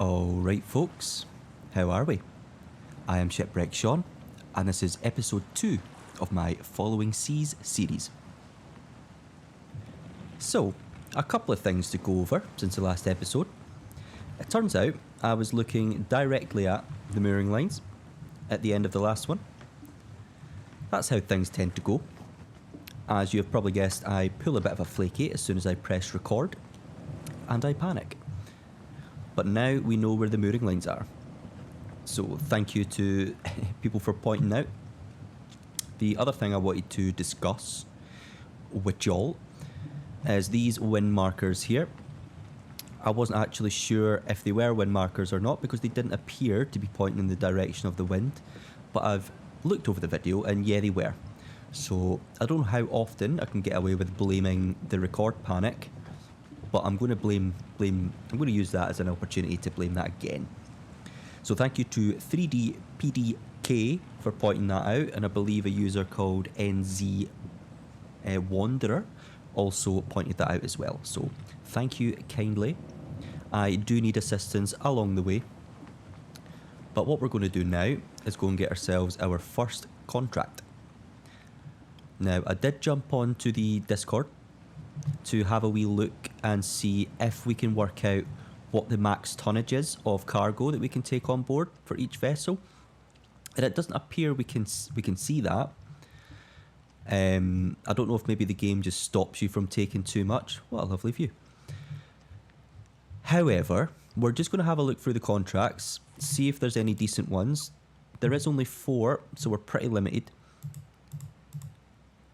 Alright folks, how are we? I am Shipwreck Sean, and this is episode 2 of my Following Seas series. So, a couple of things to go over since the last episode. It turns out I was looking directly at the mooring lines at the end of the last one. That's how things tend to go. As you have probably guessed, I pull a bit of a flaky as soon as I press record, and I panic. But now we know where the mooring lines are. So thank you to people for pointing out. The other thing I wanted to discuss with y'all is these wind markers here. I wasn't actually sure if they were wind markers or not because they didn't appear to be pointing in the direction of the wind. But I've looked over the video and yeah, they were. So I don't know how often I can get away with blaming the record panic, but I'm going to use that as an opportunity to blame that again. So thank you to 3DPDK for pointing that out, and I believe a user called NZ Wanderer also pointed that out as well. So thank you kindly. I do need assistance along the way. But what we're going to do now is go and get ourselves our first contract. Now, I did jump on to the Discord to have a wee look and see if we can work out what the max tonnage is of cargo that we can take on board for each vessel. And it doesn't appear we can see that. I don't know if maybe the game just stops you from taking too much. What a lovely view. However, we're just going to have a look through the contracts, see if there's any decent ones. There is only 4, so we're pretty limited.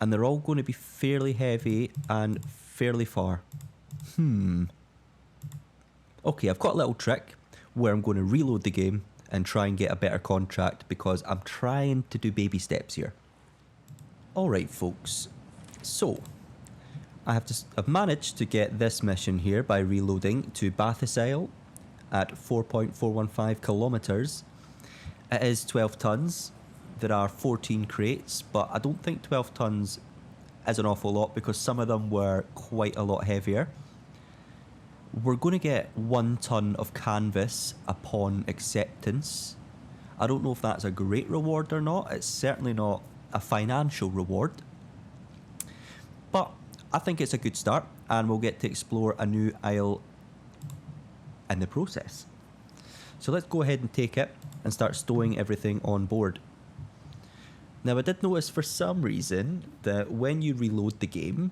And they're all going to be fairly heavy and fairly far. Okay, I've got a little trick where I'm going to reload the game and try and get a better contract because I'm trying to do baby steps here. Alright folks, so I've managed to get this mission here by reloading to Bathurst Isle at 4.415 kilometres. It is 12 tonnes. There are 14 crates, but I don't think 12 tonnes is an awful lot because some of them were quite a lot heavier. We're going to get 1 tonne of canvas upon acceptance. I don't know if that's a great reward or not. It's certainly not a financial reward. But I think it's a good start, and we'll get to explore a new isle in the process. So let's go ahead and take it and start stowing everything on board. Now, I did notice for some reason that when you reload the game,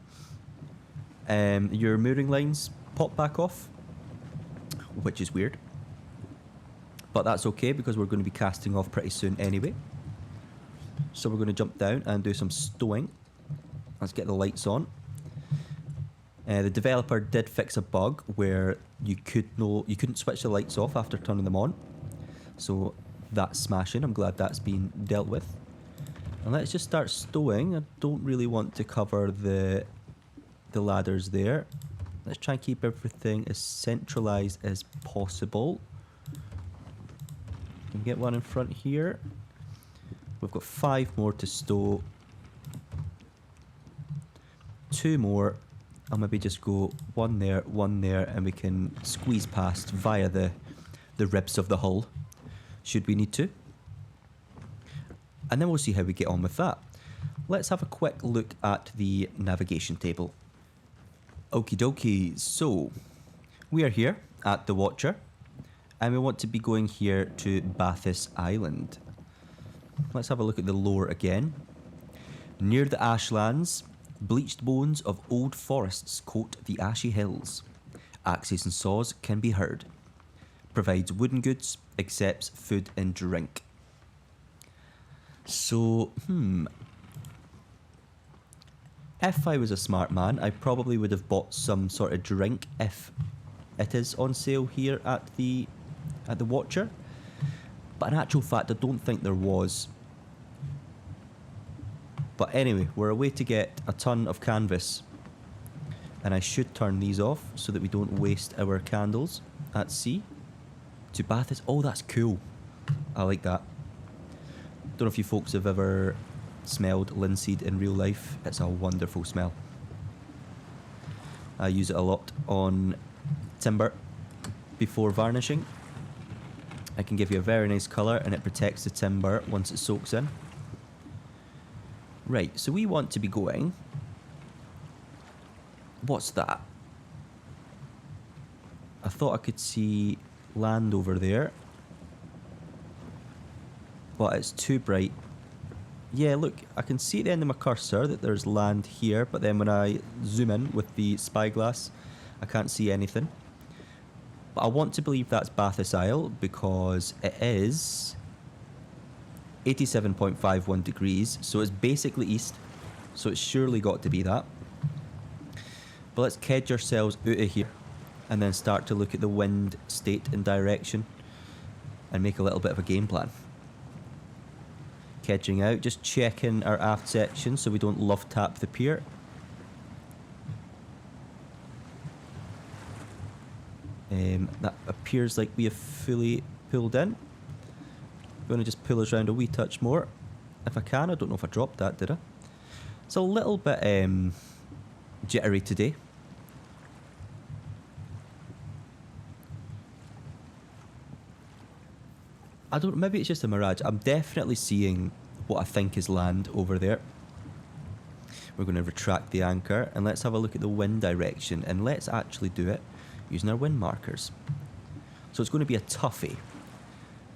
your mooring lines pop back off, which is weird. But that's okay because we're going to be casting off pretty soon anyway. So we're going to jump down and do some stowing. Let's get the lights on. The developer did fix a bug where you couldn't switch the lights off after turning them on. So that's smashing. I'm glad that's been dealt with. And let's just start stowing. I don't really want to cover the ladders there. Let's try and keep everything as centralised as possible. Can get one in front here. We've got 5 more to stow. 2 more. I'll maybe just go 1 there, and we can squeeze past via the ribs of the hull, should we need to. And then we'll see how we get on with that. Let's have a quick look at the navigation table. Okie dokie, so we are here at the Watcher, and we want to be going here to Bathurst Island. Let's have a look at the lore again. Near the ashlands, bleached bones of old forests coat the ashy hills. Axes and saws can be heard. Provides wooden goods, accepts food and drink. So, if I was a smart man, I probably would have bought some sort of drink if it is on sale here at the Watcher. But in actual fact, I don't think there was. But anyway, we're away to get a ton of canvas. And I should turn these off so that we don't waste our candles at sea. To Bathurst. Oh, that's cool. I like that. Don't know if you folks have ever smelled linseed in real life. It's a wonderful smell. I use it a lot on timber before varnishing. It can give you a very nice colour and it protects the timber once it soaks in. Right, so we want to be going... What's that? I thought I could see land over there. But it's too bright. Yeah, look, I can see at the end of my cursor that there's land here, but then when I zoom in with the spyglass, I can't see anything. But I want to believe that's Bathurst Isle because it is 87.51 degrees, so it's basically east, so it's surely got to be that. But let's kedge ourselves out of here and then start to look at the wind, state and direction and make a little bit of a game plan. Kedging out, just checking our aft section so we don't love tap the pier. That appears like we have fully pulled in. I'm going to just pull us around a wee touch more if I can. I don't know if I dropped that, did I? It's a little bit jittery today. I don't. Maybe it's just a mirage. I'm definitely seeing what I think is land over there. We're going to retract the anchor and let's have a look at the wind direction and let's actually do it using our wind markers. So it's going to be a toughie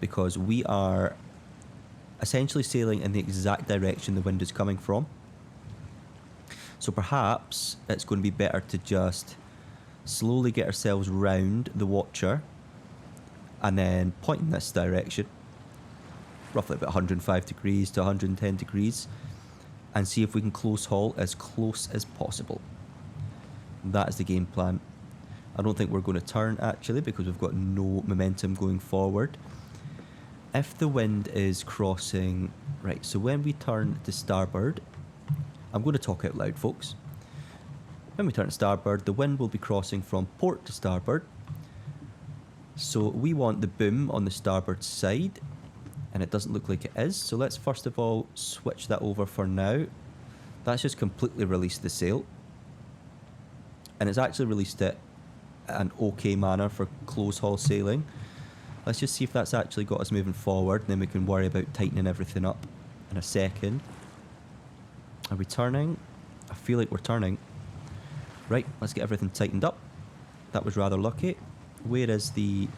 because we are essentially sailing in the exact direction the wind is coming from. So perhaps it's going to be better to just slowly get ourselves round the watcher and then point in this direction, roughly about 105 degrees to 110 degrees, and see if we can close haul as close as possible. That is the game plan. I don't think we're going to turn actually because we've got no momentum going forward. If the wind is crossing... Right, so when we turn to starboard, I'm going to talk out loud, folks. When we turn to starboard, the wind will be crossing from port to starboard. So we want the boom on the starboard side, and it doesn't look like it is. So let's first of all switch that over for now. That's just completely released the sail. And it's actually released it an okay manner for close haul sailing. Let's just see if that's actually got us moving forward, and then we can worry about tightening everything up in a second. Are we turning? I feel like we're turning. Right, let's get everything tightened up. That was rather lucky. Where is the...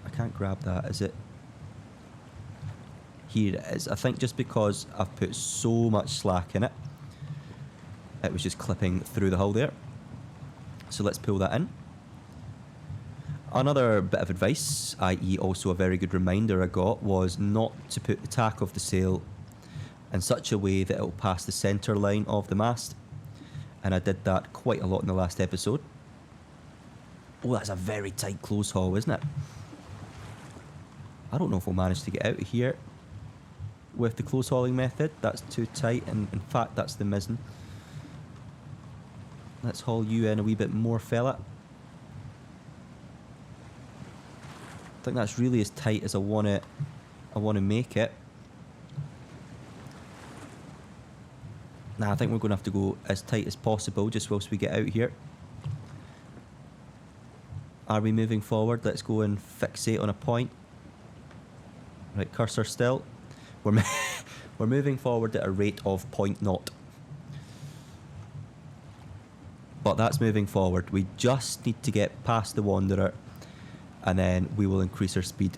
I can't grab that, is it? Here it is. I think just because I've put so much slack in it, it was just clipping through the hull there. So let's pull that in. Another bit of advice, i.e. also a very good reminder I got, was not to put the tack of the sail in such a way that it will pass the centre line of the mast. And I did that quite a lot in the last episode. Oh, that's a very tight close haul, isn't it? I don't know if we'll manage to get out of here with the close hauling method. That's too tight, and in fact that's the mizzen. Let's haul you in a wee bit more, fella. I think that's really as tight as I want to make it. Nah, I think we're going to have to go as tight as possible just whilst we get out here. Are we moving forward? Let's go and fixate on a point. Right, cursor still. We're moving forward at a rate of 0.0. But that's moving forward. We just need to get past the Wanderer and then we will increase our speed.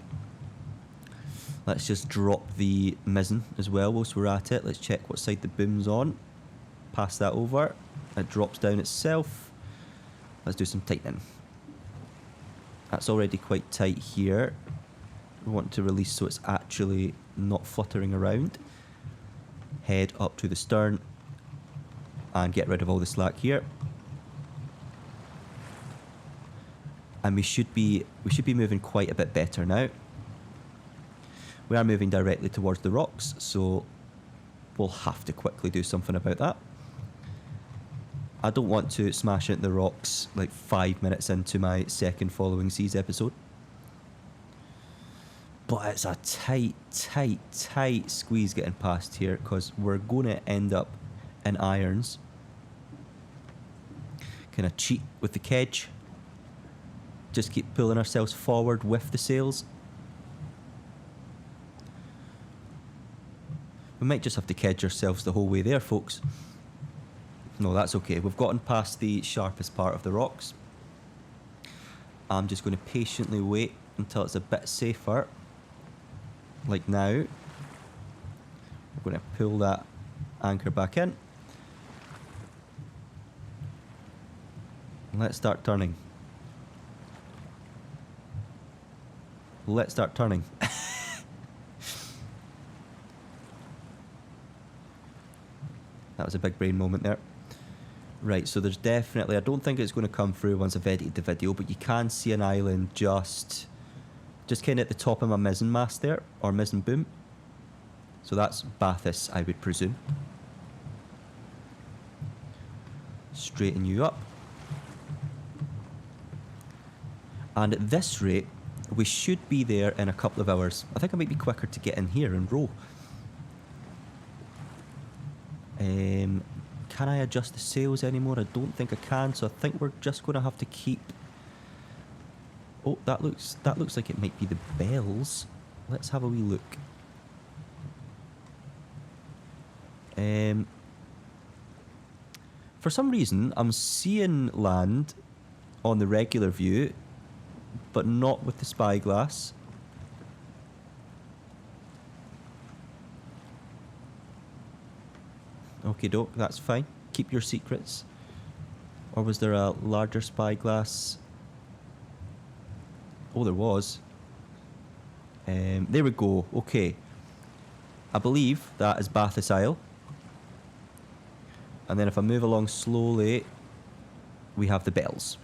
Let's just drop the mizzen as well whilst we're at it. Let's check what side the boom's on. Pass that over. It drops down itself. Let's do some tightening. That's already quite tight here. We want to release so it's actually not fluttering around. Head up to the stern and get rid of all the slack here. And we should be moving quite a bit better now. We are moving directly towards the rocks, so we'll have to quickly do something about that. I don't want to smash into the rocks like 5 minutes into my second Following Seas episode. But it's a tight squeeze getting past here because we're going to end up in irons. Kind of cheat with the kedge. Just keep pulling ourselves forward with the sails. We might just have to kedge ourselves the whole way there, folks. No, that's okay. We've gotten past the sharpest part of the rocks. I'm just going to patiently wait until it's a bit safer. Like now. We're going to pull that anchor back in. Let's start turning. Let's start turning. That was a big brain moment there. Right, so there's definitely, I don't think it's going to come through once I've edited the video, but you can see an island just kind of at the top of my mizzen mast there, or mizzen boom. So that's Bathurst, I would presume. Straighten you up. And at this rate, we should be there in a couple of hours. I think it might be quicker to get in here and row. Can I adjust the sails anymore? I don't think I can, so I think we're just going to have to keep... Oh, that looks like it might be the bells. Let's have a wee look. For some reason, I'm seeing land on the regular view, but not with the spyglass. Okie doke, that's fine. Keep your secrets. Or was there a larger spyglass? Oh, there was. There we go. Okay. I believe that is Bathurst Isle. And then if I move along slowly, we have the bells.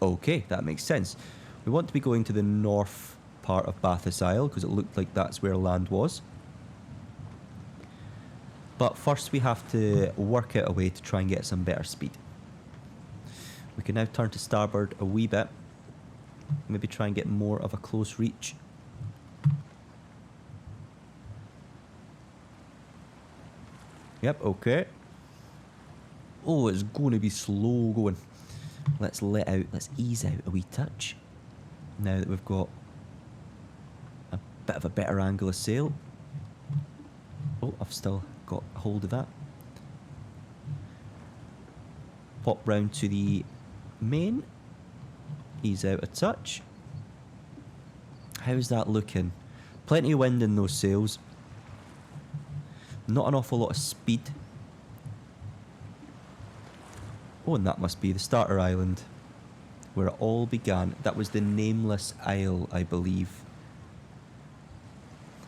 Okay, that makes sense. We want to be going to the north part of Bathurst Isle because it looked like that's where land was. But first we have to work out a way to try and get some better speed. We can now turn to starboard a wee bit. Maybe try and get more of a close reach. Yep, okay. Oh, it's going to be slow going. Let's ease out a wee touch. Now that we've got a bit of a better angle of sail. Oh, I've still got hold of that. Pop round to the main. Ease out a touch. How's that looking? Plenty of wind in those sails. Not an awful lot of speed. Oh, and that must be the starter island where it all began. That was the nameless isle, I believe.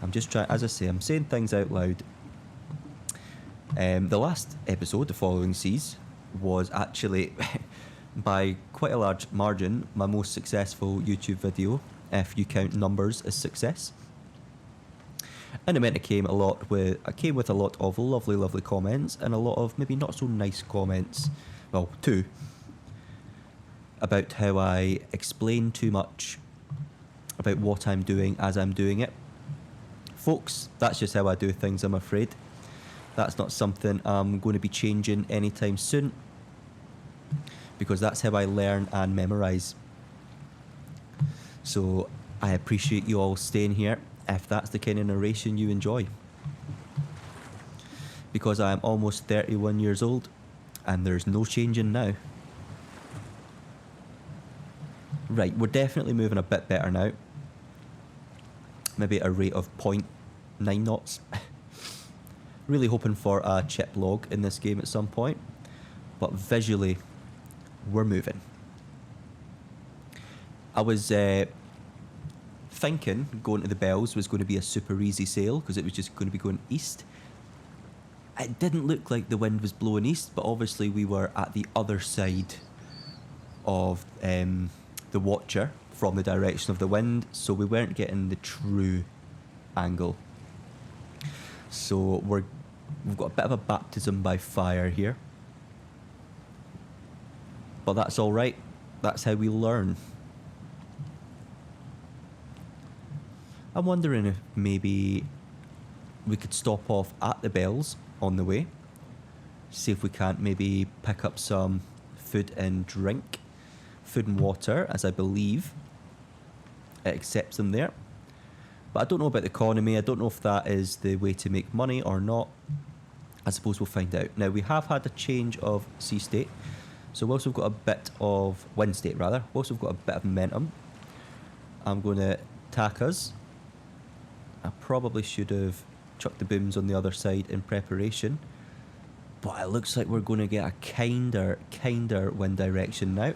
I'm just trying, as I say, I'm saying things out loud. The last episode, The Following Seas, was actually, by quite a large margin, my most successful YouTube video, if you count numbers as success. And it meant it came with a lot of lovely, lovely comments and a lot of maybe not so nice comments. Well, two. About how I explain too much about what I'm doing as I'm doing it. Folks, that's just how I do things, I'm afraid. That's not something I'm going to be changing anytime soon, because that's how I learn and memorise. So I appreciate you all staying here if that's the kind of narration you enjoy. Because I am almost 31 years old and there's no changing now. Right, we're definitely moving a bit better now. Maybe at a rate of 0.9 knots. Really hoping for a chip log in this game at some point. But visually, we're moving. I was thinking going to the bells was going to be a super easy sail because it was just going to be going east. It didn't look like the wind was blowing east, but obviously we were at the other side of the watcher from the direction of the wind, so we weren't getting the true angle. So we've got a bit of a baptism by fire here. But that's all right. That's how we learn. I'm wondering if maybe we could stop off at the bells on the way. See if we can't maybe pick up some food and drink food and water, as I believe it accepts them there. But I don't know about the economy. I don't know if that is the way to make money or not. I suppose we'll find out. Now, we have had a change of sea state. So whilst we've got a bit of wind state, rather, whilst we've got a bit of momentum, I'm going to tack us. I probably should have chucked the booms on the other side in preparation. But it looks like we're going to get a kinder wind direction now.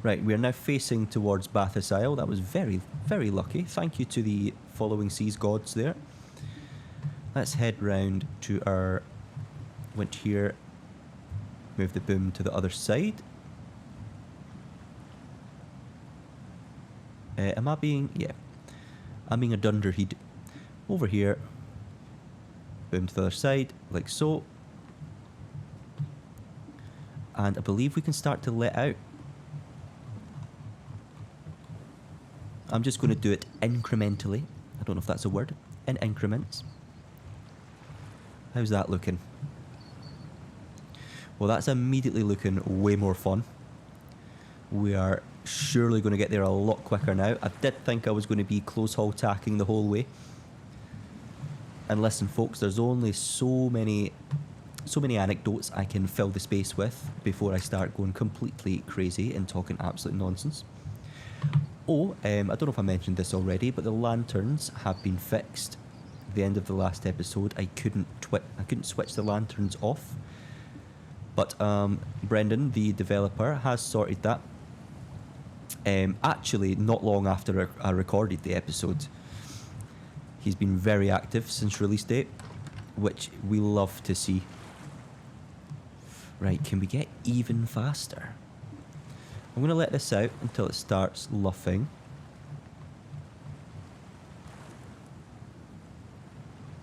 Right, we are now facing towards Bathurst Isle. That was very, very lucky. Thank you to the following seas gods there. Let's head round to our winch here. Move the boom to the other side. Am I being... Yeah. I'm being a dunderhead. Over here. Boom to the other side, like so. And I believe we can start to let out. I'm just going to do it incrementally. I don't know if that's a word. In increments. How's that looking? Well, that's immediately looking way more fun. We are surely going to get there a lot quicker now. I did think I was going to be close haul tacking the whole way. And listen, folks, there's only so many anecdotes I can fill the space with before I start going completely crazy and talking absolute nonsense. Oh, I don't know if I mentioned this already, but the lanterns have been fixed. At the end of the last episode, I couldn't switch the lanterns off. But Brendan, the developer, has sorted that. Actually, not long after I recorded the episode. He's been very active since release date, which we love to see. Right, can we get even faster? I'm going to let this out until it starts luffing.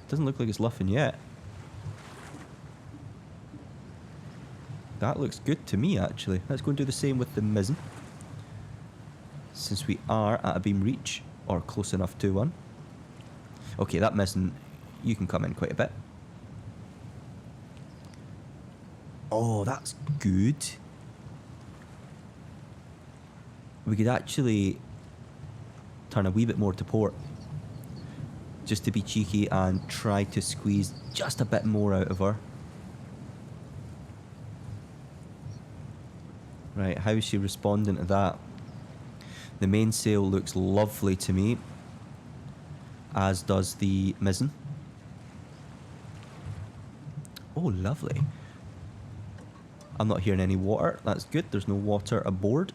Doesn't look like it's luffing yet. That looks good to me, actually. Let's go and do the same with the mizzen. Since we are at a beam reach, or close enough to one. Okay, that mizzen, you can come in quite a bit. Oh, that's good. We could actually turn a wee bit more to port. Just to be cheeky and try to squeeze just a bit more out of her. Right, how is she responding to that? The mainsail looks lovely to me, as does the mizzen. Oh, lovely. I'm not hearing any water. That's good. There's no water aboard.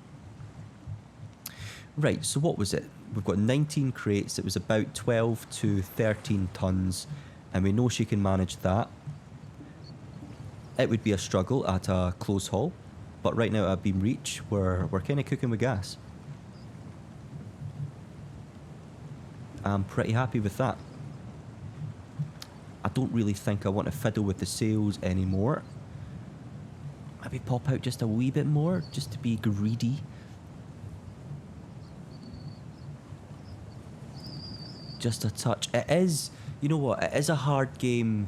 Right, so what was it? We've got 19 crates. It was about 12 to 13 tons, and we know she can manage that. It would be a struggle at a close haul, but right now at beam reach, we're kind of cooking with gas. I'm pretty happy with that. I don't really think I want to fiddle with the sails anymore. Maybe pop out just a wee bit more, just to be greedy. Just a touch. It is, you know what, it is a hard game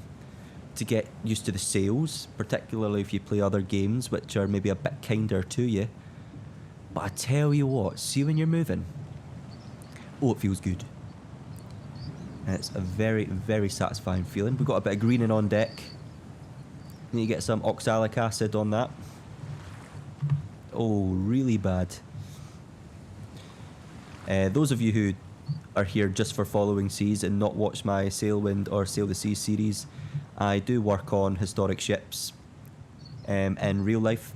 to get used to the sails, particularly if you play other games which are maybe a bit kinder to you. But I tell you what, see when you're moving, oh, it feels good. And it's a very, very satisfying feeling. We've got a bit of greening on deck. Need to get some oxalic acid on that. Oh, really bad. Those of you who are here just for following seas and not watch my Sailwind or Sail the Seas series, I do work on historic ships in real life.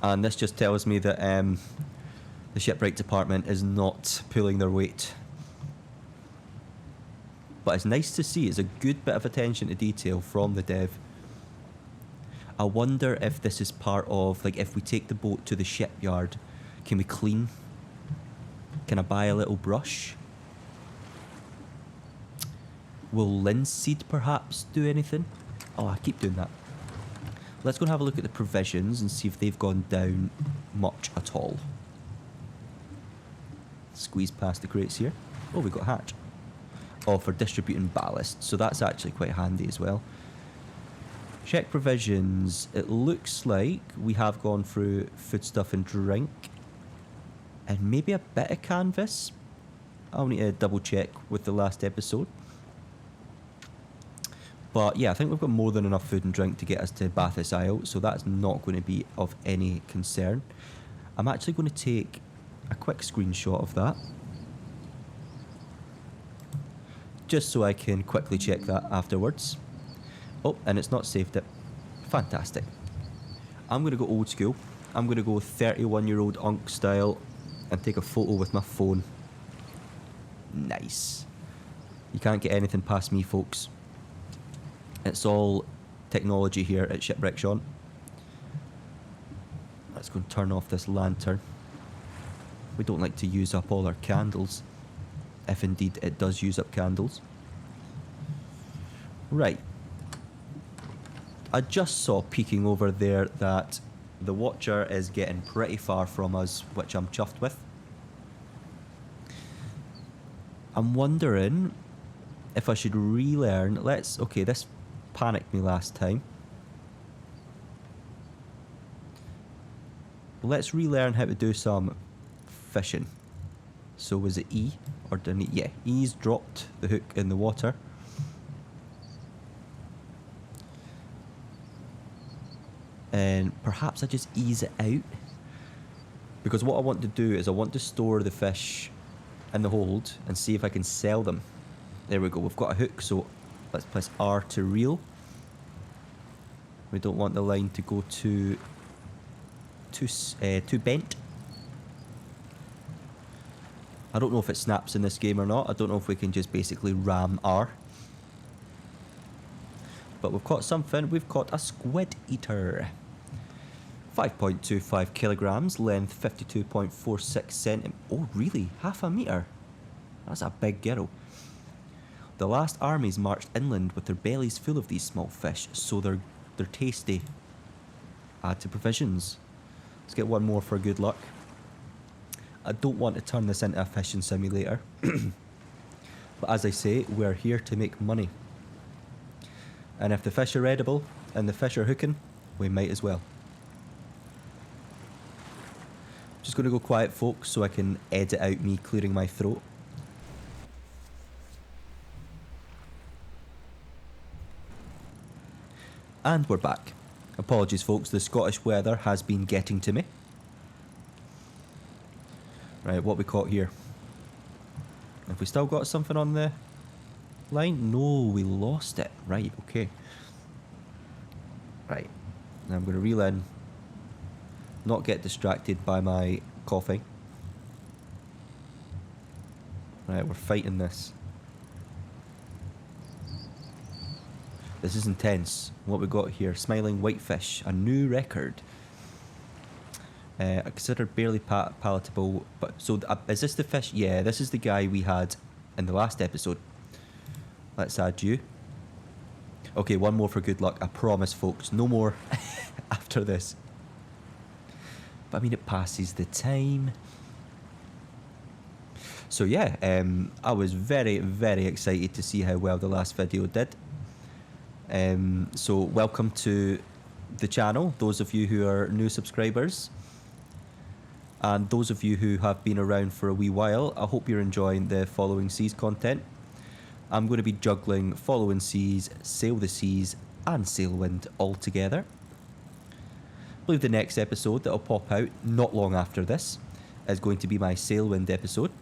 And this just tells me that the shipwright department is not pulling their weight. But it's nice to see. It's a good bit of attention to detail from the dev. I wonder if this is part of, like, if we take the boat to the shipyard, can we clean? Can I buy a little brush? Will linseed perhaps do anything? Oh, I keep doing that. Let's go and have a look at the provisions and see if they've gone down much at all. Squeeze past the crates here. Oh, we've got a hatch. Oh, for distributing ballast. So that's actually quite handy as well. Check provisions. It looks like we have gone through foodstuff and drink. And maybe a bit of canvas. I'll need to double check with the last episode. But yeah, I think we've got more than enough food and drink to get us to Bathurst Isle, so that's not going to be of any concern. I'm actually going to take a quick screenshot of that, just so I can quickly check that afterwards. Oh, and it's not saved it. Fantastic. I'm going to go old school. I'm going to go 31-year-old Unk style and take a photo with my phone. Nice. You can't get anything past me, folks. It's all technology here at Shipwreck Sean. Let's go and turn off this lantern. We don't like to use up all our candles, if indeed it does use up candles. Right. I just saw peeking over there that the Watcher is getting pretty far from us, which I'm chuffed with. I'm wondering if I should relearn. Okay, this panicked me last time. Let's relearn how to do some fishing. So was it E? Or didn't it? Yeah, E's dropped the hook in the water. And perhaps I just ease it out. Because what I want to do is I want to store the fish in the hold and see if I can sell them. There we go, we've got a hook, so let's press R to reel. We don't want the line to go too bent. I don't know if it snaps in this game or not. I don't know if we can just basically ram R. But we've caught something. We've caught a squid eater. 5.25 kilograms, length 52.46 centimeters. Oh, really? Half a metre? That's a big girl. The last armies marched inland with their bellies full of these small fish, so they're tasty. Add to provisions. Let's get one more for good luck. I don't want to turn this into a fishing simulator. But as I say, we're here to make money. And if the fish are edible and the fish are hooking, we might as well. Just going to go quiet, folks, so I can edit out me clearing my throat. And we're back. Apologies, folks, the Scottish weather has been getting to me. Right, what we caught here? Have we still got something on the line? No, we lost it. Right, okay. Right, now I'm going to reel in. Not get distracted by my coughing. Right, we're fighting this. This is intense. What we got here? Smiling whitefish, a new record. I considered barely palatable, but so is this the fish? Yeah, this is the guy we had in the last episode. Let's add you. Okay, one more for good luck. I promise, folks, no more after this. But I mean, it passes the time. So yeah, I was very, very excited to see how well the last video did. So welcome to the channel, those of you who are new subscribers. And those of you who have been around for a wee while, I hope you're enjoying the Following Seas content. I'm going to be juggling Following Seas, Sail the Seas and Sailwind all together. I believe the next episode that will pop out not long after this is going to be my Sailwind episode,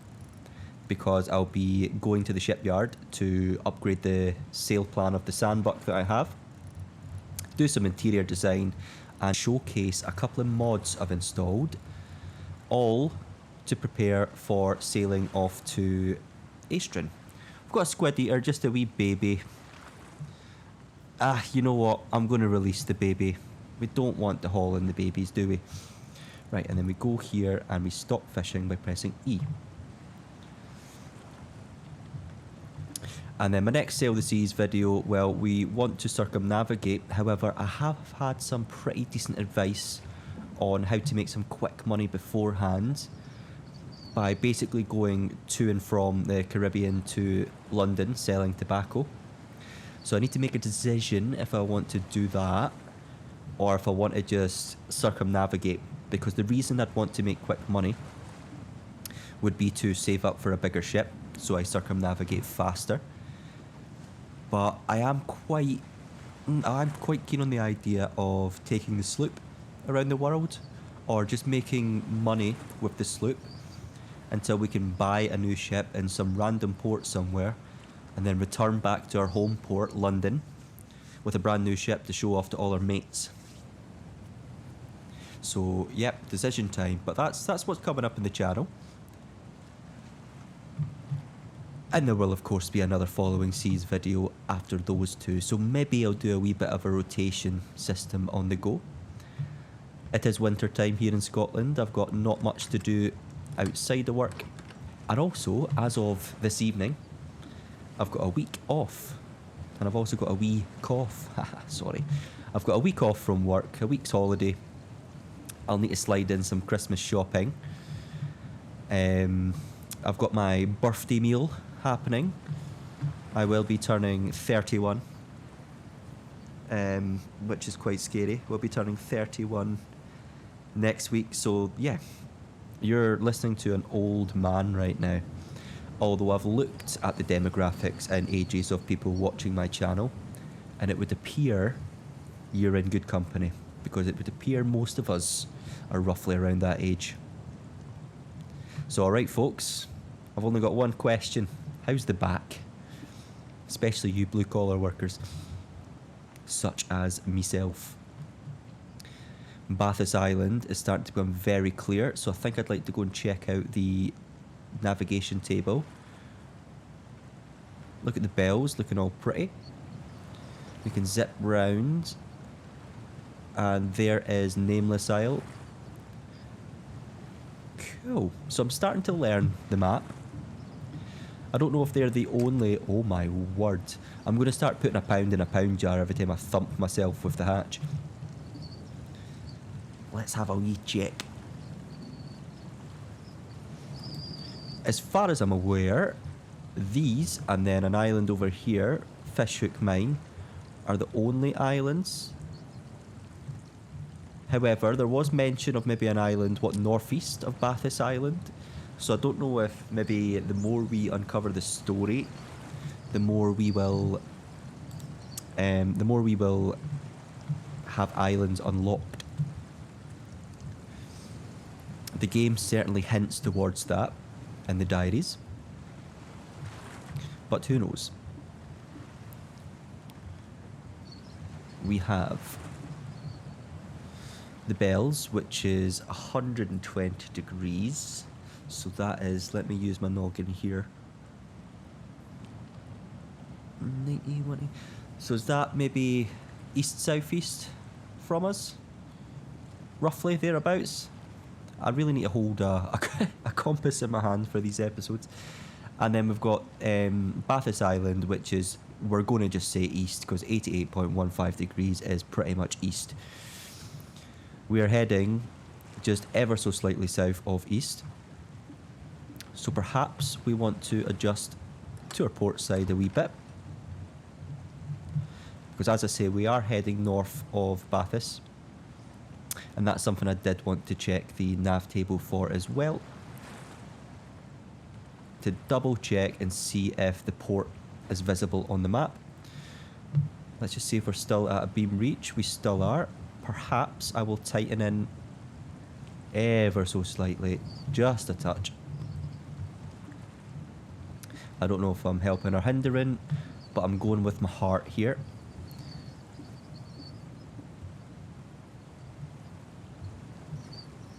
because I'll be going to the shipyard to upgrade the sail plan of the sandbuck that I have, do some interior design and showcase a couple of mods I've installed, all to prepare for sailing off to Aestrin. I've got a squid eater, just a wee baby. You know what? I'm going to release the baby. We don't want to haul in the babies, do we? Right, and then we go here and we stop fishing by pressing E. And then my next Sail the Seas video, well, we want to circumnavigate. However, I have had some pretty decent advice on how to make some quick money beforehand by basically going to and from the Caribbean to London selling tobacco. So I need to make a decision if I want to do that or if I want to just circumnavigate, because the reason I'd want to make quick money would be to save up for a bigger ship so I circumnavigate faster. But I'm quite keen on the idea of taking the sloop around the world, or just making money with the sloop until we can buy a new ship in some random port somewhere and then return back to our home port, London, with a brand new ship to show off to all our mates. So, yep, decision time. But that's what's coming up in the channel. And there will, of course, be another Following Seas video after those two. So maybe I'll do a wee bit of a rotation system on the go. It is winter time here in Scotland. I've got not much to do outside of work. And also, as of this evening, I've got a week off. And I've also got a wee cough. Sorry. I've got a week off from work, a week's holiday. I'll need to slide in some Christmas shopping. I've got my birthday meal happening. I will be turning 31, which is quite scary. We'll be turning 31 next week. So, yeah, you're listening to an old man right now. Although I've looked at the demographics and ages of people watching my channel, and it would appear you're in good company, because it would appear most of us are roughly around that age. So, alright folks, I've only got one question. How's the back? Especially you blue collar workers, such as myself. Bathurst Island is starting to become very clear, so I think I'd like to go and check out the navigation table. Look at the bells, looking all pretty. We can zip round, and there is Nameless Isle. Cool. So I'm starting to learn the map. I don't know if they're the only... Oh my word. I'm going to start putting £1 in a pound jar every time I thump myself with the hatch. Let's have a wee check. As far as I'm aware, these, and then an island over here, Fishhook Mine, are the only islands. However, there was mention of maybe an island, northeast of Bathurst Island. So I don't know if maybe the more we uncover the story, the more we will have islands unlocked. The game certainly hints towards that in the diaries, but who knows? We have the bells, which is 120 degrees. So that is, let me use my noggin here. 90, 180. So is that maybe east-southeast from us? Roughly thereabouts? I really need to hold a compass in my hand for these episodes. And then we've got Bathurst Island, which is, we're going to just say east, because 88.15 degrees is pretty much east. We are heading just ever so slightly south of east. So perhaps we want to adjust to our port side a wee bit. Because as I say, we are heading north of Bathurst. And that's something I did want to check the nav table for as well. To double check and see if the port is visible on the map. Let's just see if we're still at a beam reach. We still are. Perhaps I will tighten in ever so slightly, just a touch. I don't know if I'm helping or hindering, but I'm going with my heart here.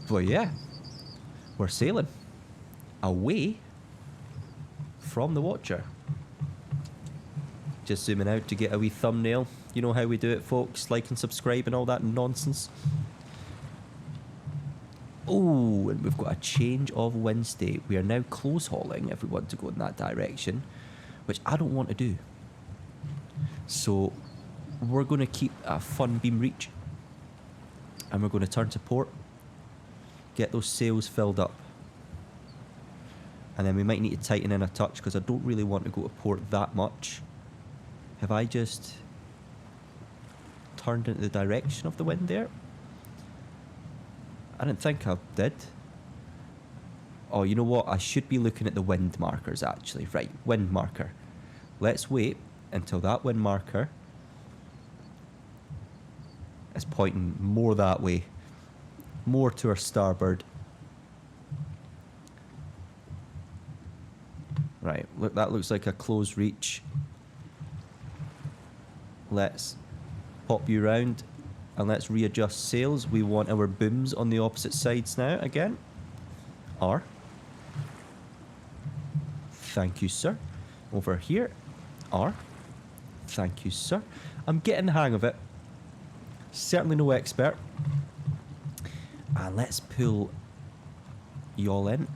Well, yeah, we're sailing away from the Watcher. Just zooming out to get a wee thumbnail. You know how we do it, folks. Like and subscribe and all that nonsense. Oh, and we've got a change of wind state. We are now close hauling if we want to go in that direction, which I don't want to do. So we're going to keep a fun beam reach, and we're going to turn to port, get those sails filled up, and then we might need to tighten in a touch because I don't really want to go to port that much. Have I just turned into the direction of the wind there? I didn't think I did. Oh, you know what? I should be looking at the wind markers, actually. Right, wind marker. Let's wait until that wind marker is pointing more that way. More to our starboard. Right, look, that looks like a close reach. Let's pop you round and let's readjust sails. We want our booms on the opposite sides now again. R. Thank you, sir. Over here. R. Thank you, sir. I'm getting the hang of it. Certainly no expert. And let's pull y'all in.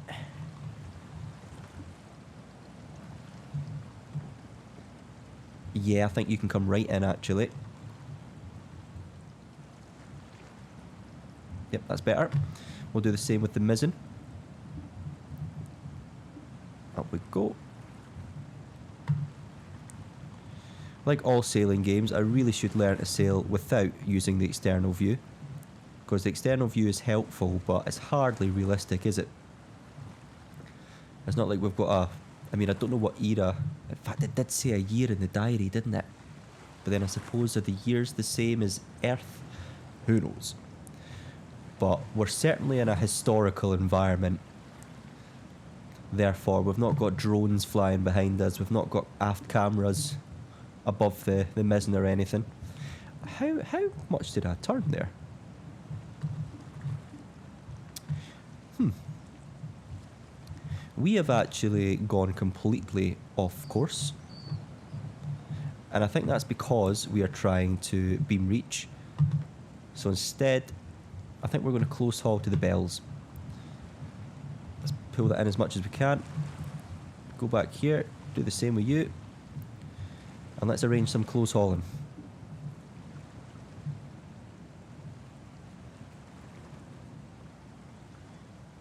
Yeah, I think you can come right in, actually. Yep, that's better. We'll do the same with the mizzen. Up we go. Like all sailing games, I really should learn to sail without using the external view. Because the external view is helpful, but it's hardly realistic, is it? It's not like we've got a... I mean, I don't know what era... In fact, it did say a year in the diary, didn't it? But then I suppose, are the years the same as Earth? Who knows? But we're certainly in a historical environment. Therefore, we've not got drones flying behind us. We've not got aft cameras above the mizzen or anything. How much did I turn there? We have actually gone completely off course. And I think that's because we are trying to beam reach. So instead, I think we're going to close haul to the bells. Let's pull that in as much as we can. Go back here, do the same with you. And let's arrange some close hauling.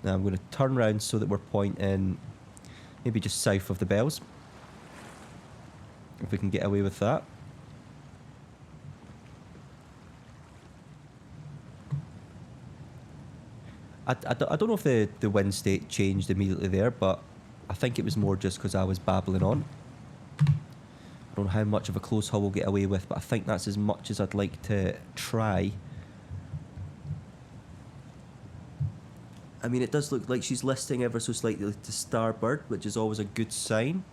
Now I'm going to turn around so that we're pointing maybe just south of the bells. If we can get away with that. I don't know if the wind state changed immediately there, but I think it was more just because I was babbling on. I don't know how much of a close haul we'll get away with, but I think that's as much as I'd like to try. I mean, it does look like she's listing ever so slightly to starboard, which is always a good sign.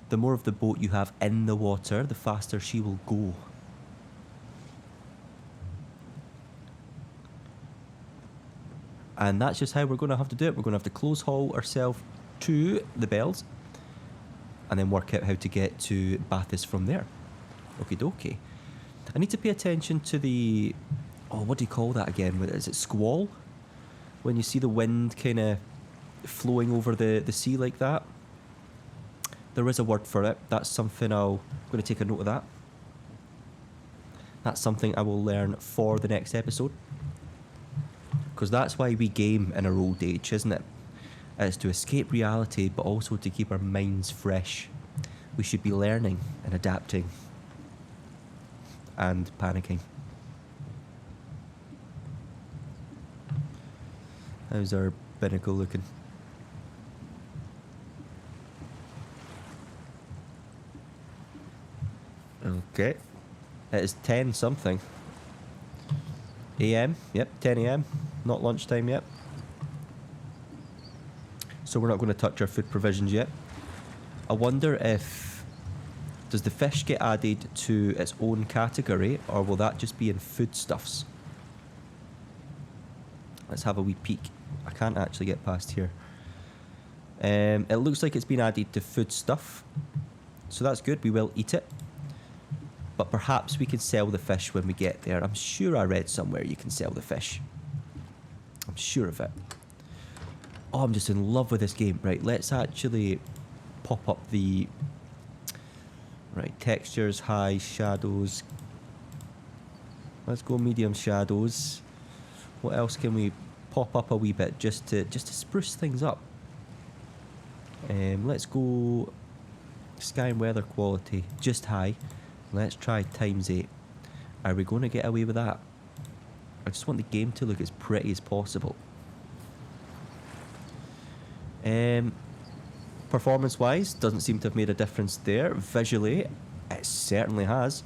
The more of the boat you have in the water, the faster she will go. And that's just how we're going to have to do it. We're going to have to close haul ourselves to the bells and then work out how to get to Bathurst from there. Okie dokie. I need to pay attention to the... Oh, what do you call that again? Is it squall? When you see the wind kind of flowing over the sea like that. There is a word for it. That's something I'm going to take a note of that. That's something I will learn for the next episode. Because that's why we game in our old age, isn't it? It's to escape reality, but also to keep our minds fresh. We should be learning and adapting. And panicking. How's our binnacle looking? Okay. It is 10 something. AM? Yep, 10 AM. Not lunchtime yet. So we're not going to touch our food provisions yet. I wonder if... Does the fish get added to its own category, or will that just be in foodstuffs? Let's have a wee peek. I can't actually get past here. It looks like it's been added to foodstuff. So that's good, we will eat it. But perhaps we can sell the fish when we get there. I'm sure I read somewhere you can sell the fish. I'm sure of it. Oh, I'm just in love with this game. Right, let's actually pop up the... Right, textures, high, shadows. Let's go medium shadows. What else can we pop up a wee bit just to spruce things up? Let's go sky and weather quality, just high. Let's try ×8. Are we going to get away with that? I just want the game to look as pretty as possible. Performance-wise, doesn't seem to have made a difference there. Visually, it certainly has.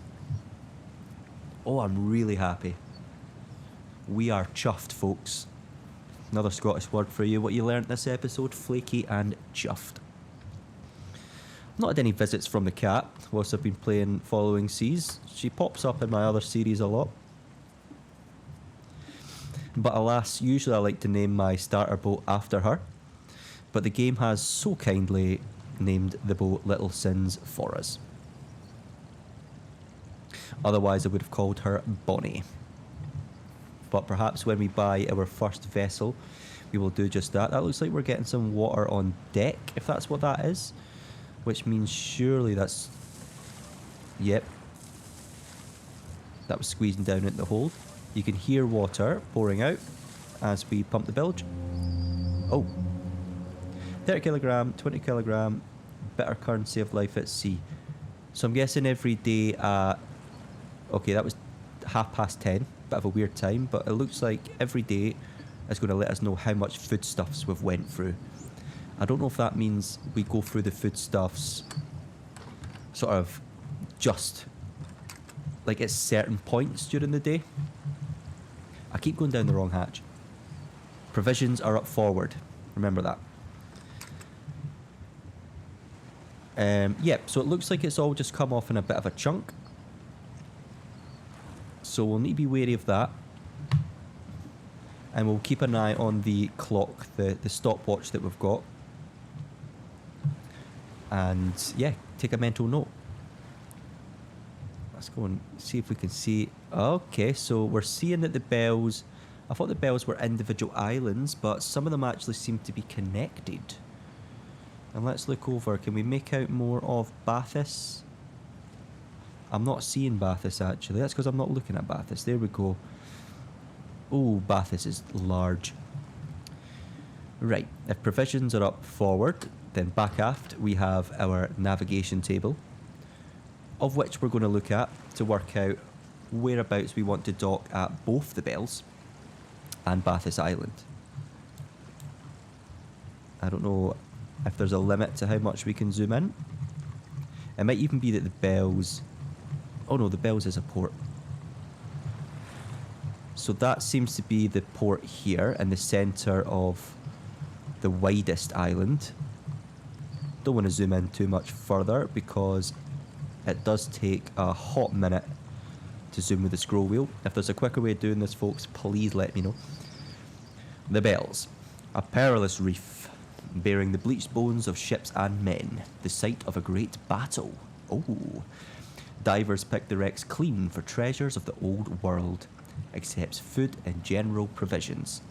Oh, I'm really happy. We are chuffed, folks. Another Scottish word for you. What you learnt this episode, flaky and chuffed. Not had any visits from the cat whilst I've been playing Following Seas. She pops up in my other series a lot. But alas, usually I like to name my starter boat after her. But the game has so kindly named the boat Little Sins for us. Otherwise I would have called her Bonnie. But perhaps when we buy our first vessel, we will do just that. That looks like we're getting some water on deck, if that's what that is. Which means surely that's... Yep. That was squeezing down into the hold. You can hear water pouring out as we pump the bilge. Oh. 30 kilogram, 20 kilogram, bitter currency of life at sea. So I'm guessing every day at... Okay, that was 10:30. Bit of a weird time, but it looks like every day is going to let us know how much foodstuffs we've went through. I don't know if that means we go through the foodstuffs sort of just like at certain points during the day. I keep going down the wrong hatch. Provisions are up forward. Remember that. Yep, so it looks like it's all just come off in a bit of a chunk. So we'll need to be wary of that. And we'll keep an eye on the clock, the stopwatch that we've got. And yeah, take a mental note. Let's go and see if we can see. Okay, so we're seeing that the bells... I thought the bells were individual islands, but some of them actually seem to be connected. And let's look over. Can we make out more of Bathus? I'm not seeing Bathus actually. That's because I'm not looking at Bathus. There we go. Oh, Bathus is large. Right, if provisions are up forward, then back aft we have our navigation table, of which we're going to look at to work out whereabouts we want to dock at both the bells and Bathus Island. I don't know if there's a limit to how much we can zoom in. It might even be that the bells... Oh no, the bells is a port. So that seems to be the port here in the centre of the widest island. Don't want to zoom in too much further because it does take a hot minute to zoom with the scroll wheel. If there's a quicker way of doing this, folks, please let me know. The bells. A perilous reef, bearing the bleached bones of ships and men, the site of a great battle. Oh. Divers pick the wrecks clean for treasures of the old world, except food and general provisions.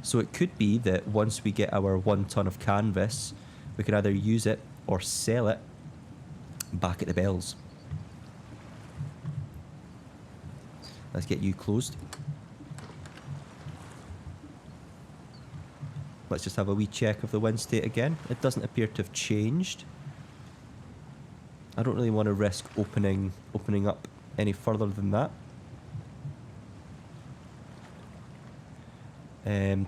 So it could be that once we get our 1 ton of canvas, we can either use it or sell it back at the bells. Let's get you closed. Let's just have a wee check of the wind state again. It doesn't appear to have changed. I don't really want to risk opening up any further than that.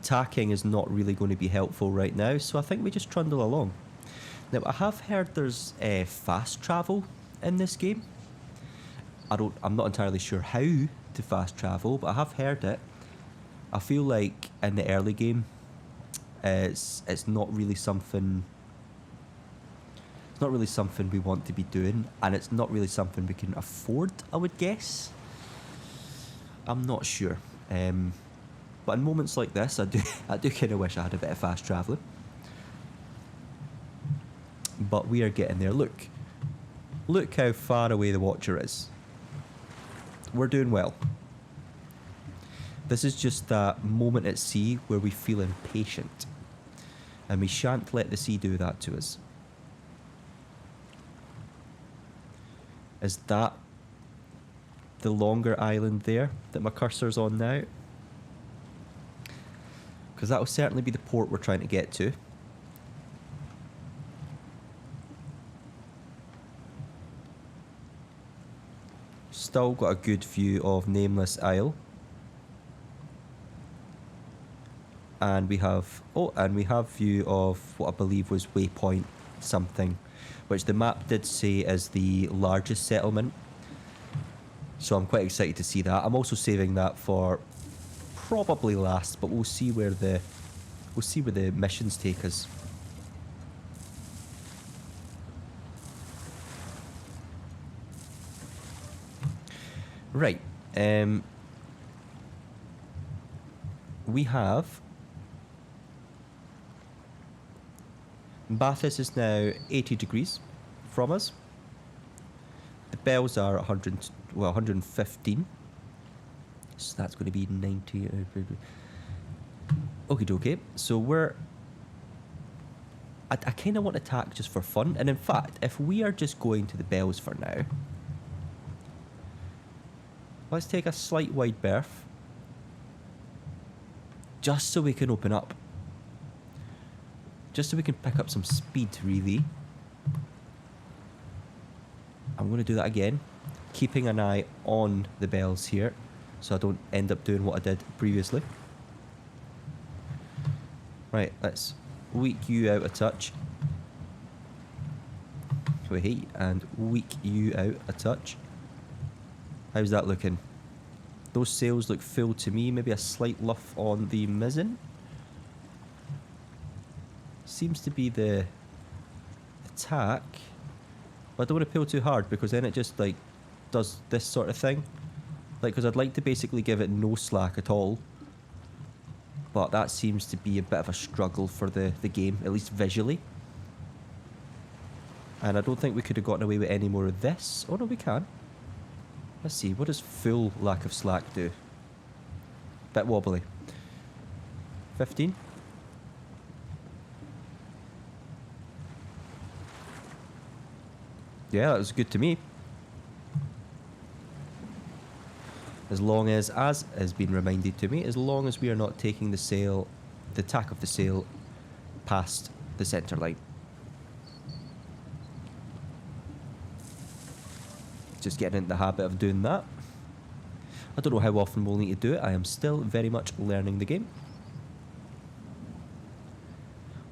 Tacking is not really going to be helpful right now, so I think we just trundle along. Now, I have heard there's fast travel in this game. I'm not entirely sure how to fast travel, but I have heard it. I feel like in the early game, it's not really something. It's not really something we want to be doing, and it's not really something we can afford, I would guess. I'm not sure. But in moments like this, I do kind of wish I had a bit of fast travelling. But we are getting there. Look how far away the Watcher is. We're doing well. This is just that moment at sea where we feel impatient. And we shan't let the sea do that to us. Is that the longer island there that my cursor's on now? Because that will certainly be the port we're trying to get to. still got a good view of Nameless Isle. And we have view of what I believe was Waypoint something, which the map did say is the largest settlement. So I'm quite excited to see that. I'm also saving that for probably last, but we'll see where the missions take us. Right. We have Bathurst is now 80 degrees from us. The bells are 115. So that's going to be 90. Okie dokie. So I kind of want to attack just for fun. And in fact, if we are just going to the bells for now, let's take a slight wide berth. Just so we can open up. Just so we can pick up some speed, really. I'm going to do that again. Keeping an eye on the bells here, so I don't end up doing what I did previously. Right, let's weak you out a touch. Wait, and weak you out a touch. How's that looking? Those sails look full to me. Maybe a slight luff on the mizzen. Seems to be the tack. But I don't want to pull too hard because then it just like does this sort of thing. Like, because I'd like to basically give it no slack at all. But that seems to be a bit of a struggle for the game, at least visually. And I don't think we could have gotten away with any more of this. Oh no, we can. Let's see, what does full lack of slack do? Bit wobbly. 15? Yeah, that was good to me. As long as has been reminded to me, as long as we are not taking the tack of the sail past the centre line. Just getting into the habit of doing that. I don't know how often we'll need to do it. I am still very much learning the game.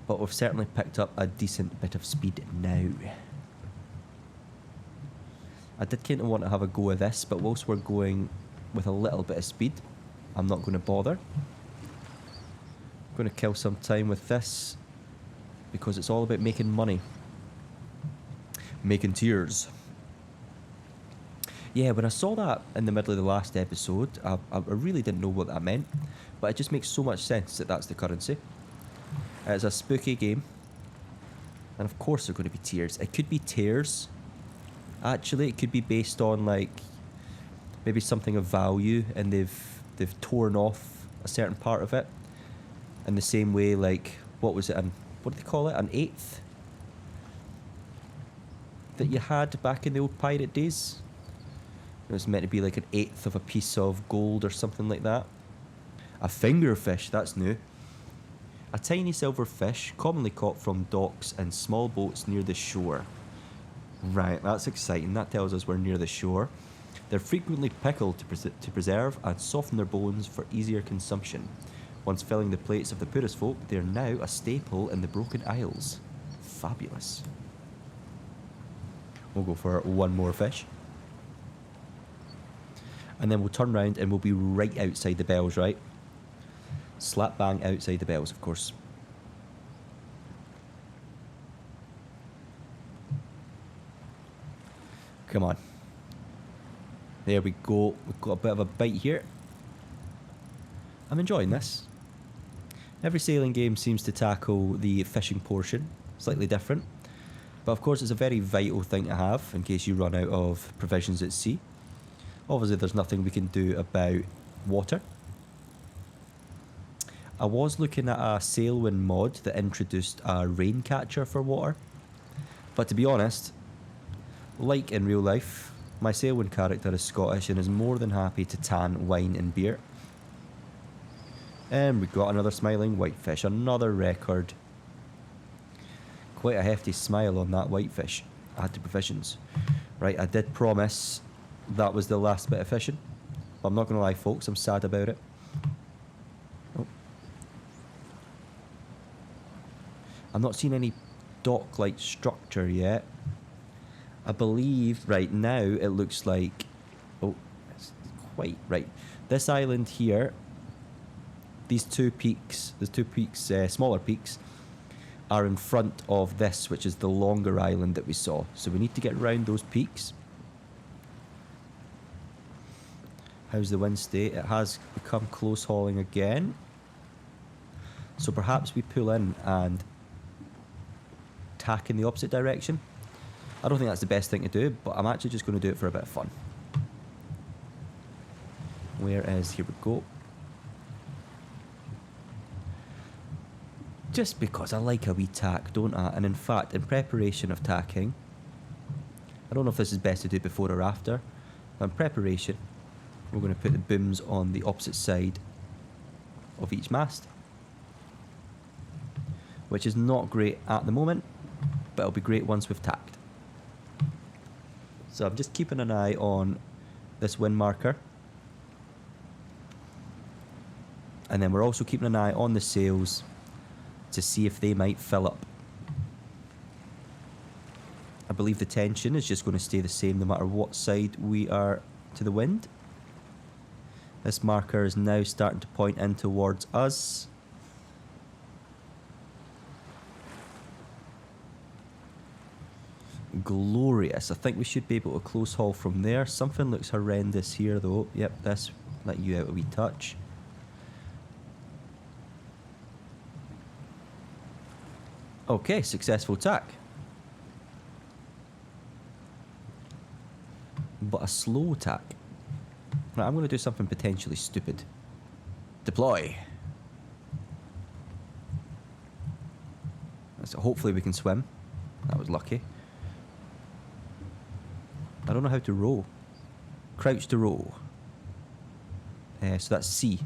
But we've certainly picked up a decent bit of speed now. I did kind of want to have a go of this, but whilst we're going with a little bit of speed, I'm not going to bother. I'm going to kill some time with this because it's all about making money. Making tears. Yeah, when I saw that in the middle of the last episode, I really didn't know what that meant, but it just makes so much sense that that's the currency. It's a spooky game, and of course there are going to be tears. It could be tears. Actually, it could be based on like maybe something of value, and they've torn off a certain part of it. In the same way, like what was it? What do they call it? An eighth that you had back in the old pirate days. It was meant to be like an eighth of a piece of gold or something like that. A fingerfish, that's new. A tiny silver fish, commonly caught from docks and small boats near the shore. Right, that's exciting. That tells us we're near the shore. They're frequently pickled to preserve and soften their bones for easier consumption. Once filling the plates of the poorest folk, they're now a staple in the Broken Isles. Fabulous. We'll go for one more fish. And then we'll turn around and we'll be right outside the bells, right? Slap bang outside the bells, of course. Come on. There we go. We've got a bit of a bite here. I'm enjoying this. Every sailing game seems to tackle the fishing portion slightly different. But of course it's a very vital thing to have in case you run out of provisions at sea. Obviously there's nothing we can do about water. I was looking at a Sailwind mod that introduced a rain catcher for water. But to be honest, like in real life, my Sailwind character is Scottish and is more than happy to tan wine and beer. And we got another smiling whitefish, another record. Quite a hefty smile on that whitefish. Add to provisions. Right, I did promise that was the last bit of fishing. But I'm not going to lie, folks, I'm sad about it. Oh. I'm not seeing any dock-like structure yet. I believe right now it looks like... Oh, it's quite right. This island here, these two peaks, smaller peaks, are in front of this, which is the longer island that we saw. So we need to get around those peaks. How's the wind state? It has become close hauling again. So perhaps we pull in and tack in the opposite direction. I don't think that's the best thing to do, but I'm actually just going to do it for a bit of fun. Where is... Here we go. Just because I like a wee tack, don't I? And in fact, in preparation of tacking, I don't know if this is best to do before or after, but in preparation, we're going to put the booms on the opposite side of each mast, which is not great at the moment, but it'll be great once we've tacked. So I'm just keeping an eye on this wind marker, and then we're also keeping an eye on the sails to see if they might fill up. I believe the tension is just going to stay the same no matter what side we are to the wind. This marker is now starting to point in towards us. Glorious. I think we should be able to close haul from there. Something looks horrendous here though. Yep, this let you out a wee touch. Okay, successful tack. But a slow tack. Right, I'm going to do something potentially stupid. Deploy. So hopefully we can swim. That was lucky. I don't know how to row. Crouch to row. So that's C.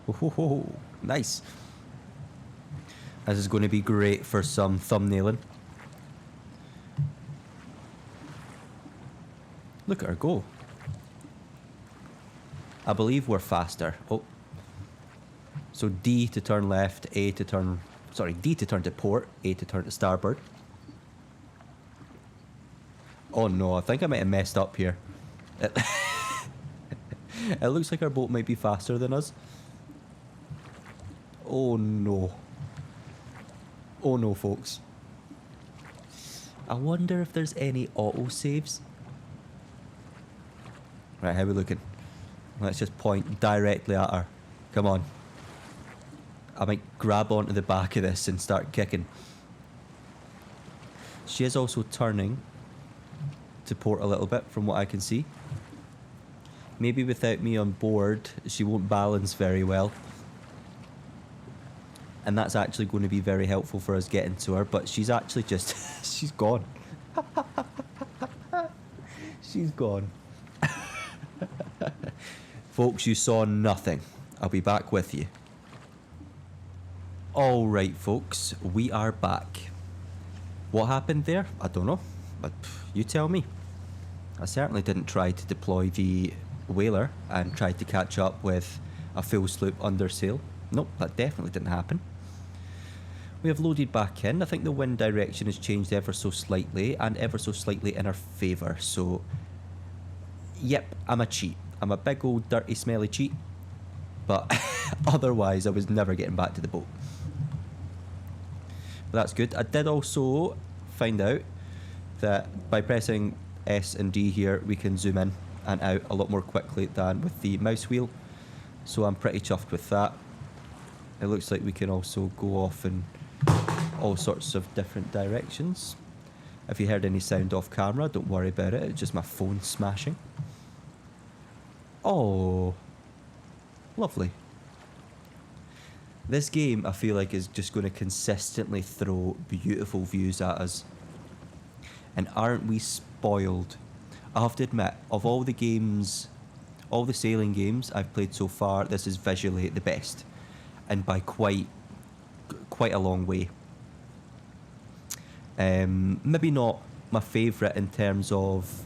Oh, nice. This is going to be great for some thumbnailing. Look at her go. I believe we're faster. Oh. So D to turn left, A to turn... Sorry, D to turn to port, A to turn to starboard. Oh no, I think I might have messed up here. It looks like our boat might be faster than us. Oh no. Oh no, folks. I wonder if there's any auto-saves. Right, how are we looking? Let's just point directly at her. Come on. I might grab onto the back of this and start kicking. She is also turning to port a little bit from what I can see. Maybe without me on board, she won't balance very well. And that's actually going to be very helpful for us getting to her, but she's actually just... she's gone. She's gone. Folks, you saw nothing. I'll be back with you. Alright, folks, we are back. What happened there? I don't know, but you tell me. I certainly didn't try to deploy the whaler and try to catch up with a full sloop under sail. Nope, that definitely didn't happen. We have loaded back in. I think the wind direction has changed ever so slightly, and ever so slightly in our favour. So, yep, I'm a cheat. I'm a big old dirty smelly cheat. But otherwise I was never getting back to the boat. But that's good. I did also find out that by pressing S and D here we can zoom in and out a lot more quickly than with the mouse wheel. So I'm pretty chuffed with that. It looks like we can also go off in all sorts of different directions. If you heard any sound off camera, don't worry about it. It's just my phone smashing. Oh, lovely. This game, I feel like, is just going to consistently throw beautiful views at us. And aren't we spoiled? I have to admit, of all the games, all the sailing games I've played so far, this is visually the best. And by quite a long way. Maybe not my favourite in terms of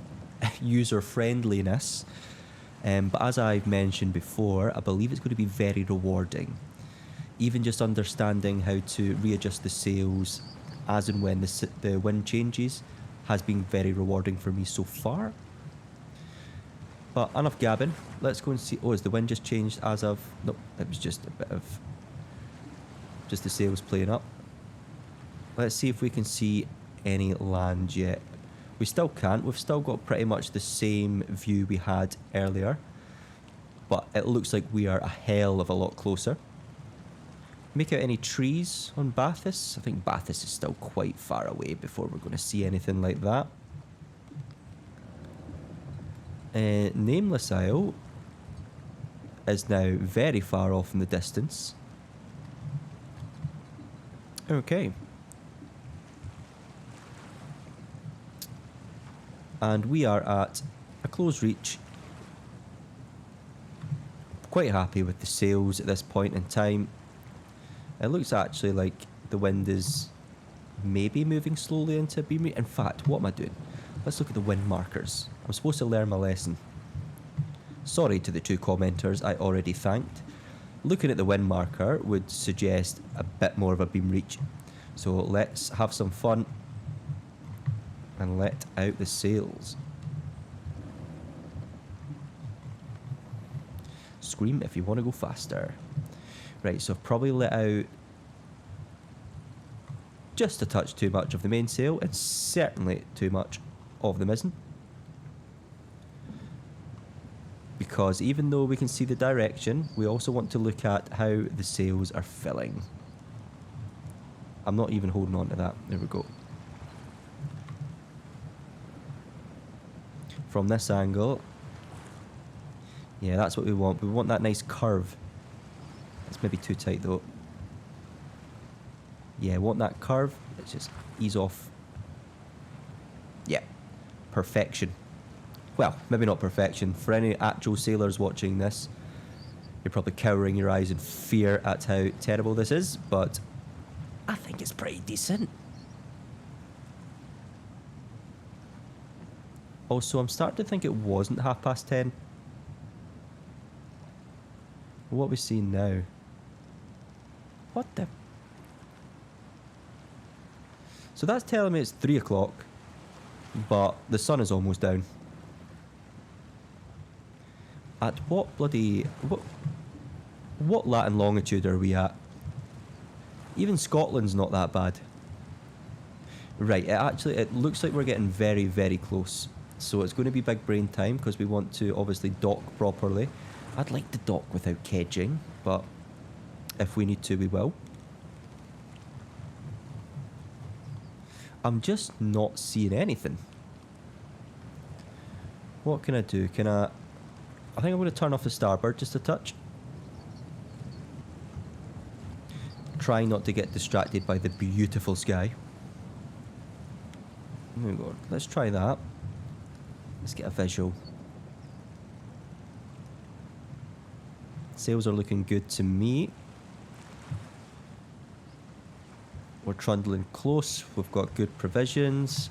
user friendliness. But as I've mentioned before, I believe it's going to be very rewarding. Even just understanding how to readjust the sails as and when the wind changes has been very rewarding for me so far. But enough gabbing. Let's go and see. Oh, has the wind just changed as of... No, it was just a bit of... just the sails playing up. Let's see if we can see any land yet. We still can't. We've still got pretty much the same view we had earlier. But it looks like we are a hell of a lot closer. Make out any trees on Bathurst? I think Bathurst is still quite far away before we're going to see anything like that. Nameless Isle is now very far off in the distance. Okay. And we are at a close reach. Quite happy with the sails at this point in time. It looks actually like the wind is maybe moving slowly into beam. In fact, what am I doing? Let's look at the wind markers. I'm supposed to learn my lesson. Sorry to the 2 commenters I already thanked. Looking at the wind marker would suggest a bit more of a beam reach. So let's have some fun and let out the sails. Scream if you want to go faster. Right, so I've probably let out just a touch too much of the mainsail and certainly too much of the mizzen. Because even though we can see the direction, we also want to look at how the sails are filling. I'm not even holding on to that. There we go. From this angle, yeah, that's what we want. We want that nice curve. It's maybe too tight though. Yeah, want that curve. Let's just ease off. Yeah, perfection. Well, maybe not perfection. For any actual sailors watching this, you're probably cowering your eyes in fear at how terrible this is, but I think it's pretty decent. Also, I'm starting to think it wasn't 10:30. What are we seeing now? What the... So that's telling me it's 3 o'clock, but the sun is almost down. At what bloody... What Latin longitude are we at? Even Scotland's not that bad. Right, it looks like we're getting very, very close. So it's going to be big brain time because we want to obviously dock properly. I'd like to dock without kedging, but if we need to, we will. I'm just not seeing anything. What can I do? I think I'm going to turn off the starboard just a touch. Try not to get distracted by the beautiful sky. There we go. Let's try that. Let's get a visual. Sails are looking good to me. We're trundling close. We've got good provisions.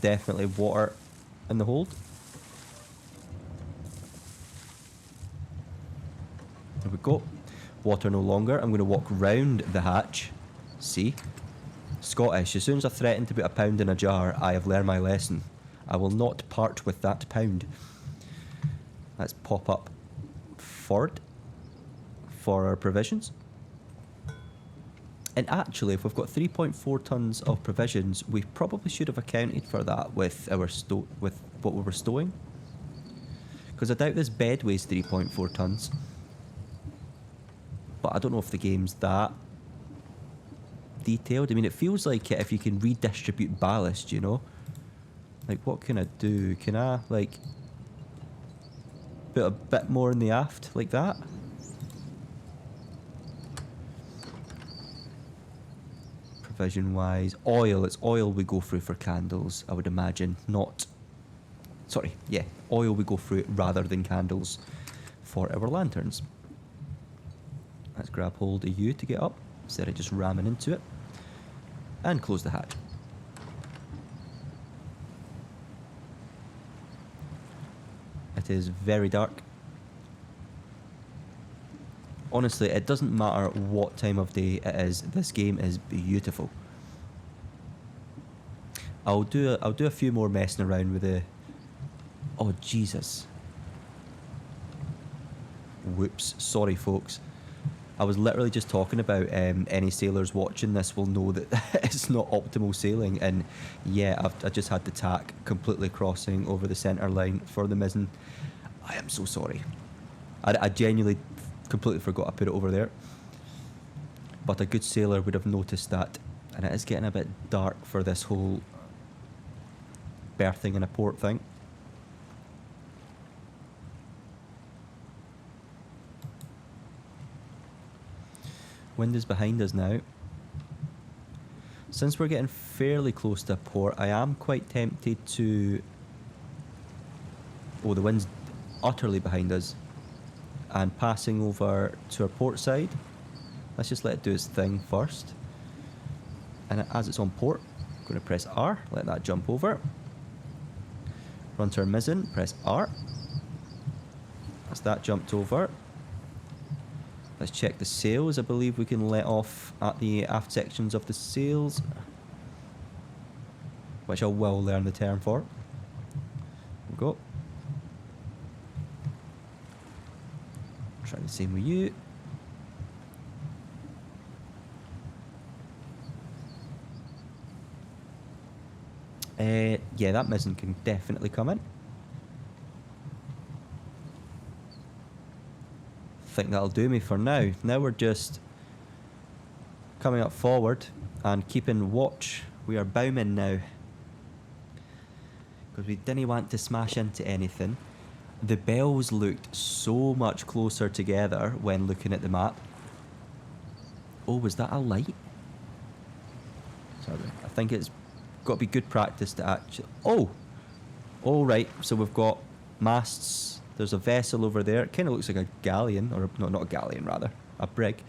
Definitely water in the hold. There we go. Water no longer. I'm going to walk round the hatch. See? Scottish. As soon as I threaten to put a pound in a jar, I have learned my lesson. I will not part with that pound. Let's pop up forward for our provisions. And actually, if we've got 3.4 tons of provisions, we probably should have accounted for that with our with what we were stowing. Because I doubt this bed weighs 3.4 tons. But I don't know if the game's that detailed. I mean, it feels like it if you can redistribute ballast, you know? Like, what can I do? Can I, like, put a bit more in the aft, like that? Provision-wise. Oil. It's oil we go through for candles, I would imagine. Not... Sorry, yeah. Oil we go through rather than candles for our lanterns. Let's grab hold of you to get up, instead of just ramming into it. And close the hatch. It is very dark. Honestly, it doesn't matter what time of day it is. This game is beautiful. I'll do a few more messing around with the. Oh Jesus! Whoops! Sorry, folks. I was literally just talking about any sailors watching this will know that it's not optimal sailing, and yeah, I just had the tack completely crossing over the centre line for the mizzen. I am so sorry. I genuinely completely forgot I put it over there. But a good sailor would have noticed that, and it is getting a bit dark for this whole berthing in a port thing. Wind is behind us now. Since we're getting fairly close to a port, I am quite tempted to... Oh, the wind's utterly behind us. And passing over to our port side. Let's just let it do its thing first. And as it's on port, I'm going to press R, let that jump over. Run to our mizzen, press R. As that jumped over. Let's check the sails. I believe we can let off at the aft sections of the sails, which I will learn the term for. There we go. Try the same with you. Yeah, that mizzen can definitely come in. I think that'll do me for now. Now we're just coming up forward and keeping watch. We are bowman now, because we didn't want to smash into anything. The bells looked so much closer together when looking at the map. Oh, was that a light? Sorry, I think it's got to be good practice to actually... Oh! Alright, so we've got masts. There's a vessel over there. It kind of looks like a galleon, or no, not a galleon, rather. A brig.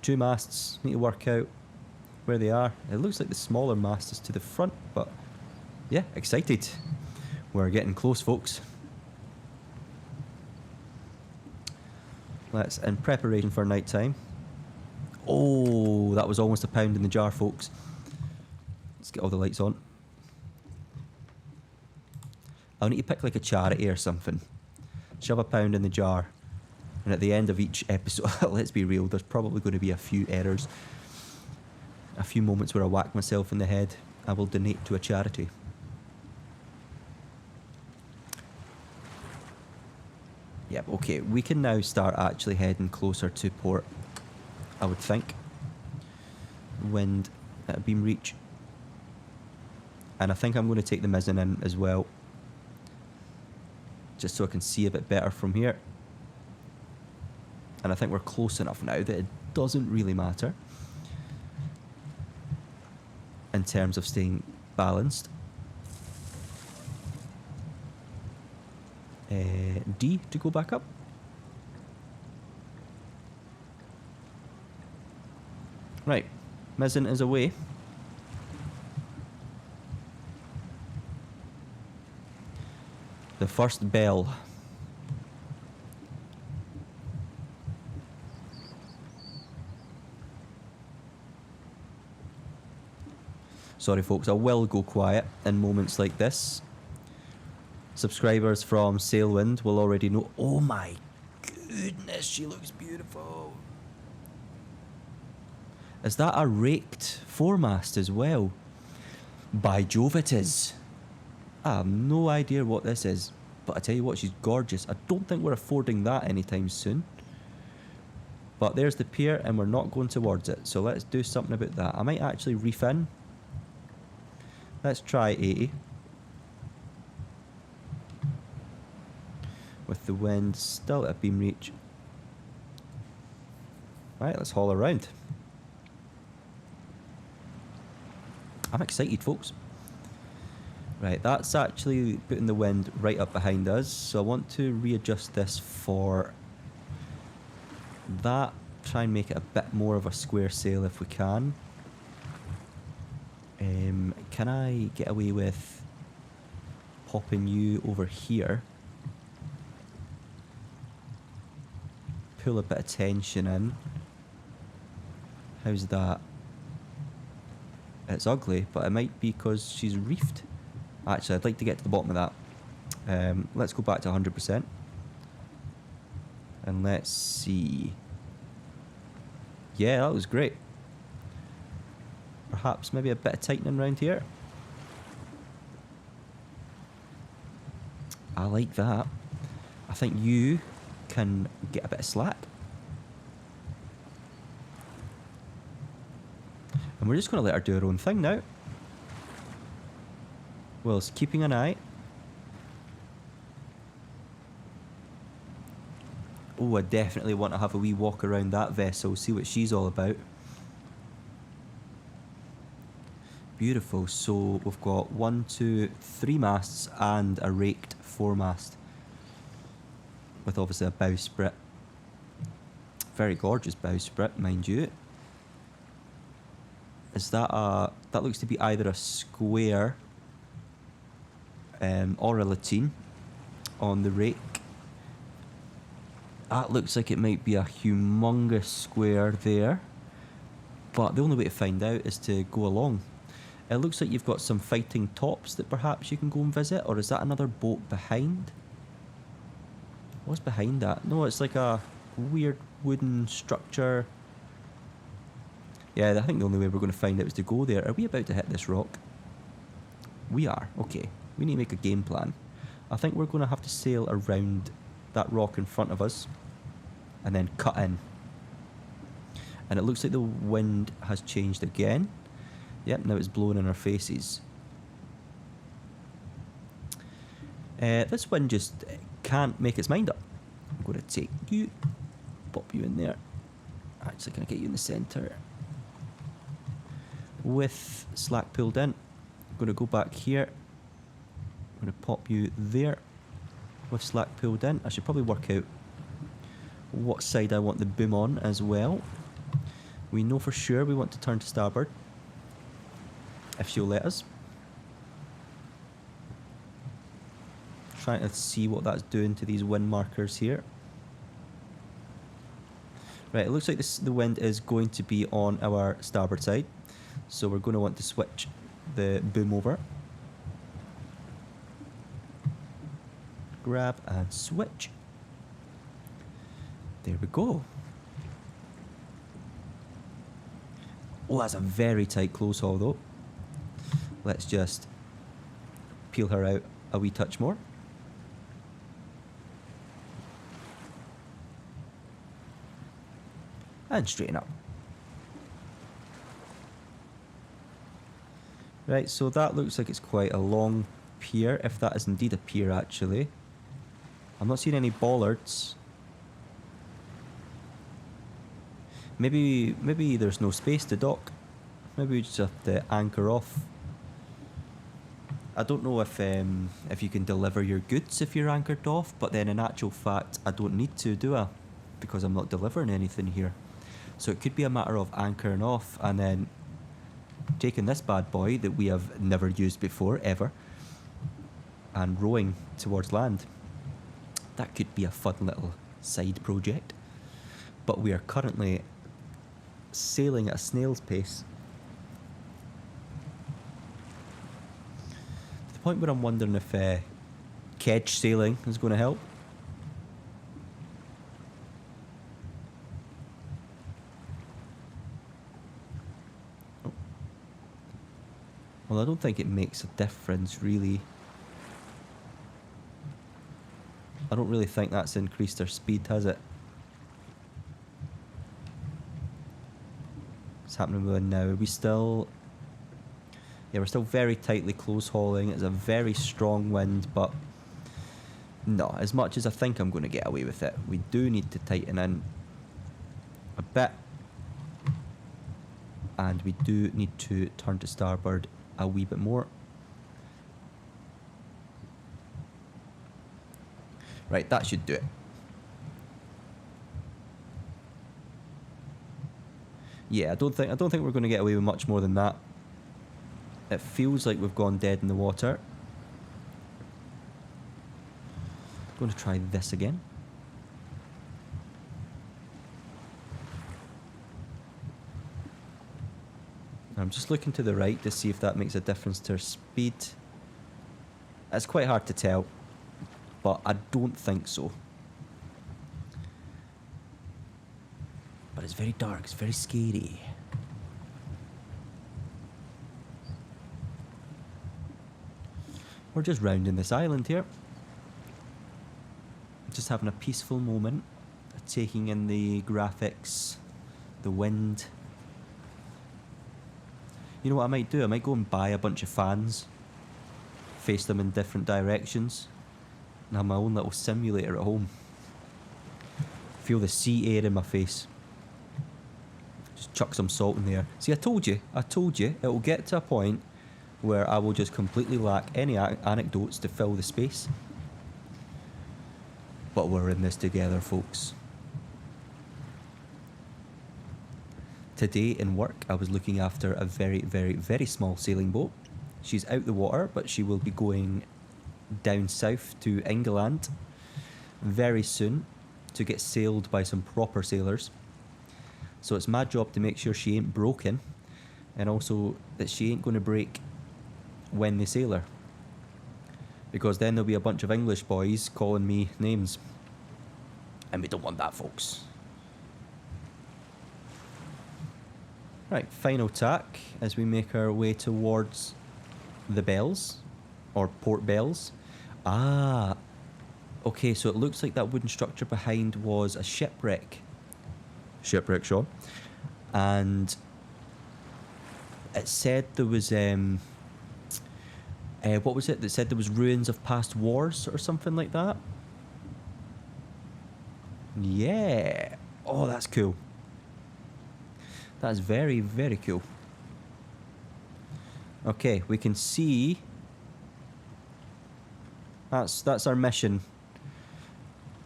2 masts. Need to work out where they are. It looks like the smaller mast is to the front, but yeah, excited. We're getting close, folks. Let's, in preparation for night time. Oh, that was almost a pound in the jar, folks. Let's get all the lights on. I'll need to pick like a charity or something. Shove a pound in the jar. And at the end of each episode, let's be real, there's probably going to be a few errors. A few moments where I whack myself in the head. I will donate to a charity. Yep, okay, we can now start actually heading closer to port, I would think. Wind at beam reach. And I think I'm going to take the mizzen in as well, just so I can see a bit better from here. And I think we're close enough now that it doesn't really matter in terms of staying balanced. D to go back up. Right, mizzen is away. The first bell. Sorry folks, I will go quiet in moments like this. Subscribers from Sailwind will already know. Oh my goodness, she looks beautiful. Is that a raked foremast as well? By Jove it is. I have no idea what this is, but I tell you what, she's gorgeous. I don't think we're affording that anytime soon. But there's the pier and we're not going towards it, so let's do something about that. I might actually reef in. Let's try 80. With the wind still at beam reach. Right, let's haul around. I'm excited, folks. Right, that's actually putting the wind right up behind us, so I want to readjust this for that. Try and make it a bit more of a square sail if we can. Can I get away with popping you over here? pull a bit of tension in. How's that? It's ugly, but it might be because she's reefed. Actually, I'd like to get to the bottom of that. Let's go back to 100%. And let's see. Yeah, that was great. Perhaps maybe a bit of tightening around here. I like that. I think you can get a bit of slack. And we're just going to let her do her own thing now. Whilst keeping an eye. Oh, I definitely want to have a wee walk around that vessel, see what she's all about. Beautiful. So we've got 1, 2, 3 masts and a raked foremast. With obviously a bowsprit. Very gorgeous bowsprit, mind you. Is that a... That looks to be either a square or a lateen on the rake. That looks like it might be a humongous square there. But the only way to find out is to go along. It looks like you've got some fighting tops that perhaps you can go and visit. Or is that another boat behind? What's behind that? No, it's like a weird wooden structure. Yeah, I think the only way we're going to find out is to go there. Are we about to hit this rock? We are. Okay. We need to make a game plan. I think we're going to have to sail around that rock in front of us and then cut in. And it looks like the wind has changed again. Yep, now it's blowing in our faces. This wind just can't make its mind up. I'm going to take you, pop you in there. Actually, can I get you in the centre? With slack pulled in. I'm going to go back here. I'm going to pop you there. With slack pulled in. I should probably work out what side I want the boom on as well. We know for sure we want to turn to starboard. If she'll let us. Trying to see what that's doing to these wind markers here. Right, it looks like the wind is going to be on our starboard side. So we're going to want to switch the boom over. Grab and switch. There we go. Oh, that's a very tight close haul though. Let's just peel her out a wee touch more. And straighten up. Right, so that looks like it's quite a long pier, if that is indeed a pier actually. I'm not seeing any bollards. Maybe there's no space to dock. Maybe we just have to anchor off. I don't know if you can deliver your goods if you're anchored off, but then in actual fact I don't need to, do I? Because I'm not delivering anything here. So it could be a matter of anchoring off and then taking this bad boy that we have never used before, ever, and rowing towards land. That could be a fun little side project. But we are currently sailing at a snail's pace. To the point where I'm wondering if kedge sailing is going to help. Oh. Well, I don't think it makes a difference, really. I don't really think that's increased our speed, has it? What's happening with it now? Are we still... Yeah, we're still very tightly close hauling. It's a very strong wind, but... No, as much as I think I'm going to get away with it, we do need to tighten in a bit. And we do need to turn to starboard a wee bit more. Right, that should do it. Yeah, I don't think we're going to get away with much more than that. It feels like we've gone dead in the water. I'm going to try this again. I'm just looking to the right to see if that makes a difference to her speed. It's quite hard to tell, but I don't think so. But it's very dark, it's very scary. We're just rounding this island here. Just having a peaceful moment, taking in the graphics, the wind. You know what I might do? I might go and buy a bunch of fans, face them in different directions, and have my own little simulator at home. Feel the sea air in my face. Just chuck some salt in there. See, I told you, it will get to a point where I will just completely lack any anecdotes to fill the space. But we're in this together, folks. Today in work, I was looking after a very, very, very small sailing boat. She's out the water, but she will be going down south to England very soon to get sailed by some proper sailors. So it's my job to make sure she ain't broken, and also that she ain't going to break when they sail her. Because then there'll be a bunch of English boys calling me names. And we don't want that, folks. Right, final tack as we make our way towards the Bells, or Port Bells. Ah, okay, so it looks like that wooden structure behind was a shipwreck. Shipwreck, Sean. And it said there was, what was it that said there was ruins of past wars or something like that? Yeah. Oh, that's cool. That's very, very cool. Okay, we can see. That's our mission.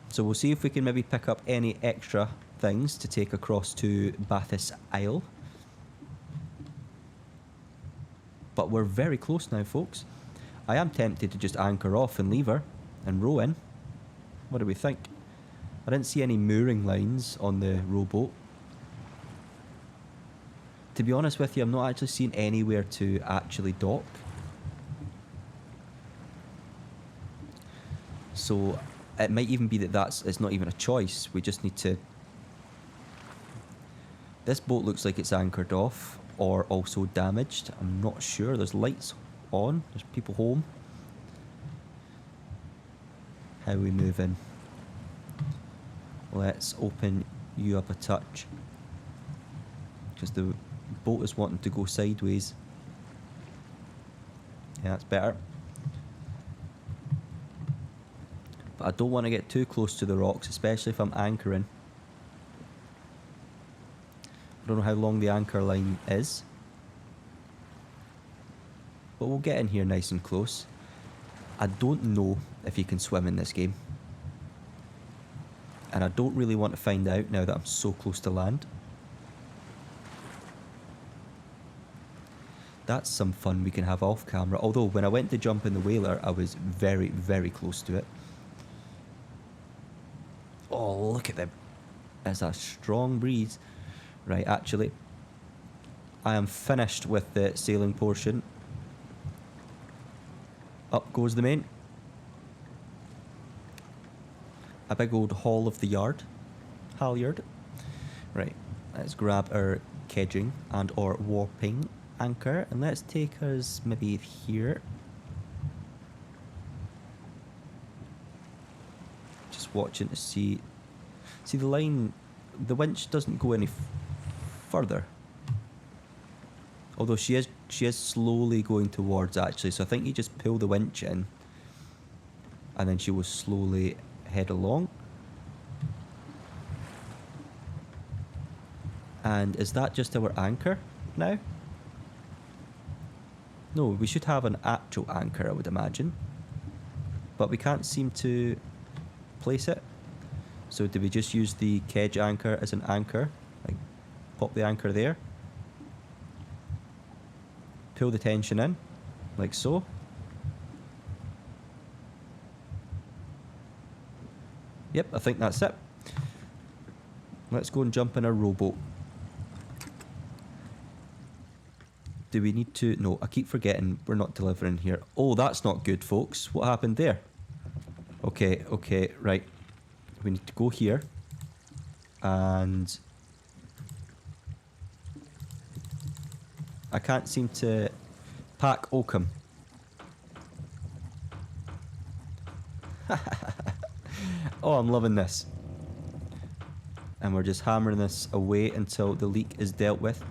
So we'll see if we can maybe pick up any extra things to take across to Bathurst Isle. But we're very close now, folks. I am tempted to just anchor off and leave her and row in. What do we think? I didn't see any mooring lines on the rowboat. To be honest with you, I'm not actually seeing anywhere to actually dock. So it might even be that it's not even a choice. We just need to... This boat looks like it's anchored off or also damaged. I'm not sure. There's lights on. There's people home. How are we moving? Let's open you up a touch. Because the boat is wanting to go sideways. Yeah, that's better. But I don't want to get too close to the rocks, especially if I'm anchoring. I don't know how long the anchor line is. But we'll get in here nice and close. I don't know if you can swim in this game. And I don't really want to find out now that I'm so close to land. That's some fun we can have off camera. Although when I went to jump in the whaler, I was very, very close to it. Oh, look at them. There's a strong breeze. Right, actually, I am finished with the sailing portion. Up goes the main. A big old haul of the yard. Halyard. Right, let's grab our kedging and or warping anchor, and let's take us maybe here. Just watching to see the line. The winch doesn't go any further, although she is slowly going towards, actually, so I think you just pull the winch in and then she will slowly head along. And is that just our anchor now? No, we should have an actual anchor, I would imagine. But we can't seem to place it. So do we just use the kedge anchor as an anchor? Like, pop the anchor there. Pull the tension in, like so. Yep, I think that's it. Let's go and jump in our rowboat. Do we need to... No, I keep forgetting we're not delivering here. Oh, that's not good, folks. What happened there? Okay, okay, right. We need to go here. And... I can't seem to pack Oakham. Oh, I'm loving this. And we're just hammering this away until the leak is dealt with.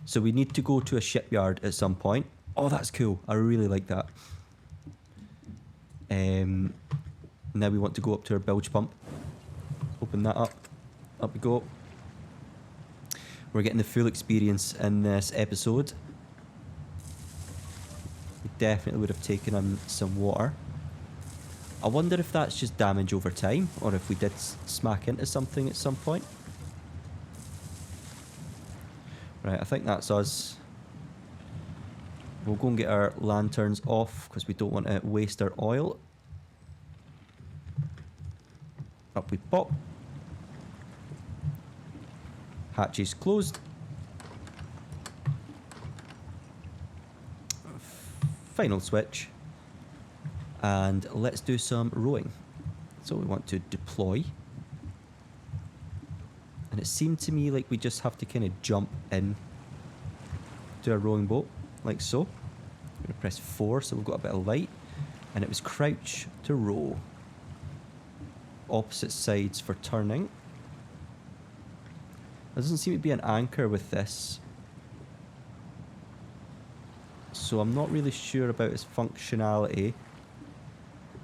So we need to go to a shipyard at some point. Oh, that's cool. I really like that. Now we want to go up to our bilge pump. Open that up. Up we go. We're getting the full experience in this episode. We definitely would have taken on some water. I wonder if that's just damage over time, or if we did smack into something at some point. Right, I think that's us. We'll go and get our lanterns off, because we don't want to waste our oil. Up we pop. Hatches closed. Final switch. And let's do some rowing. So we want to deploy. And it seemed to me like we just have to kind of jump in to a rowing boat, like so. I'm going to press 4 so we've got a bit of light. And it was crouch to row. Opposite sides for turning. There doesn't seem to be an anchor with this. So I'm not really sure about its functionality.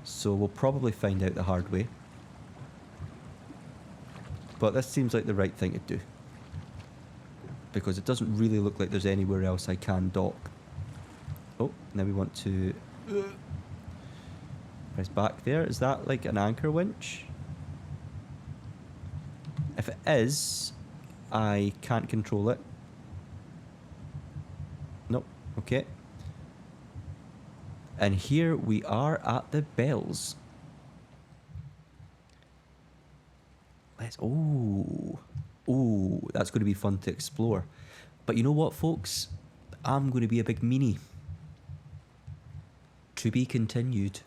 So we'll probably find out the hard way. But this seems like the right thing to do. Because it doesn't really look like there's anywhere else I can dock. Oh, now we want to... press back there. Is that like an anchor winch? If it is, I can't control it. Nope. Okay. And here we are at the bells. Let's... Oh, that's going to be fun to explore. But you know what, folks? I'm going to be a big meanie. To be continued.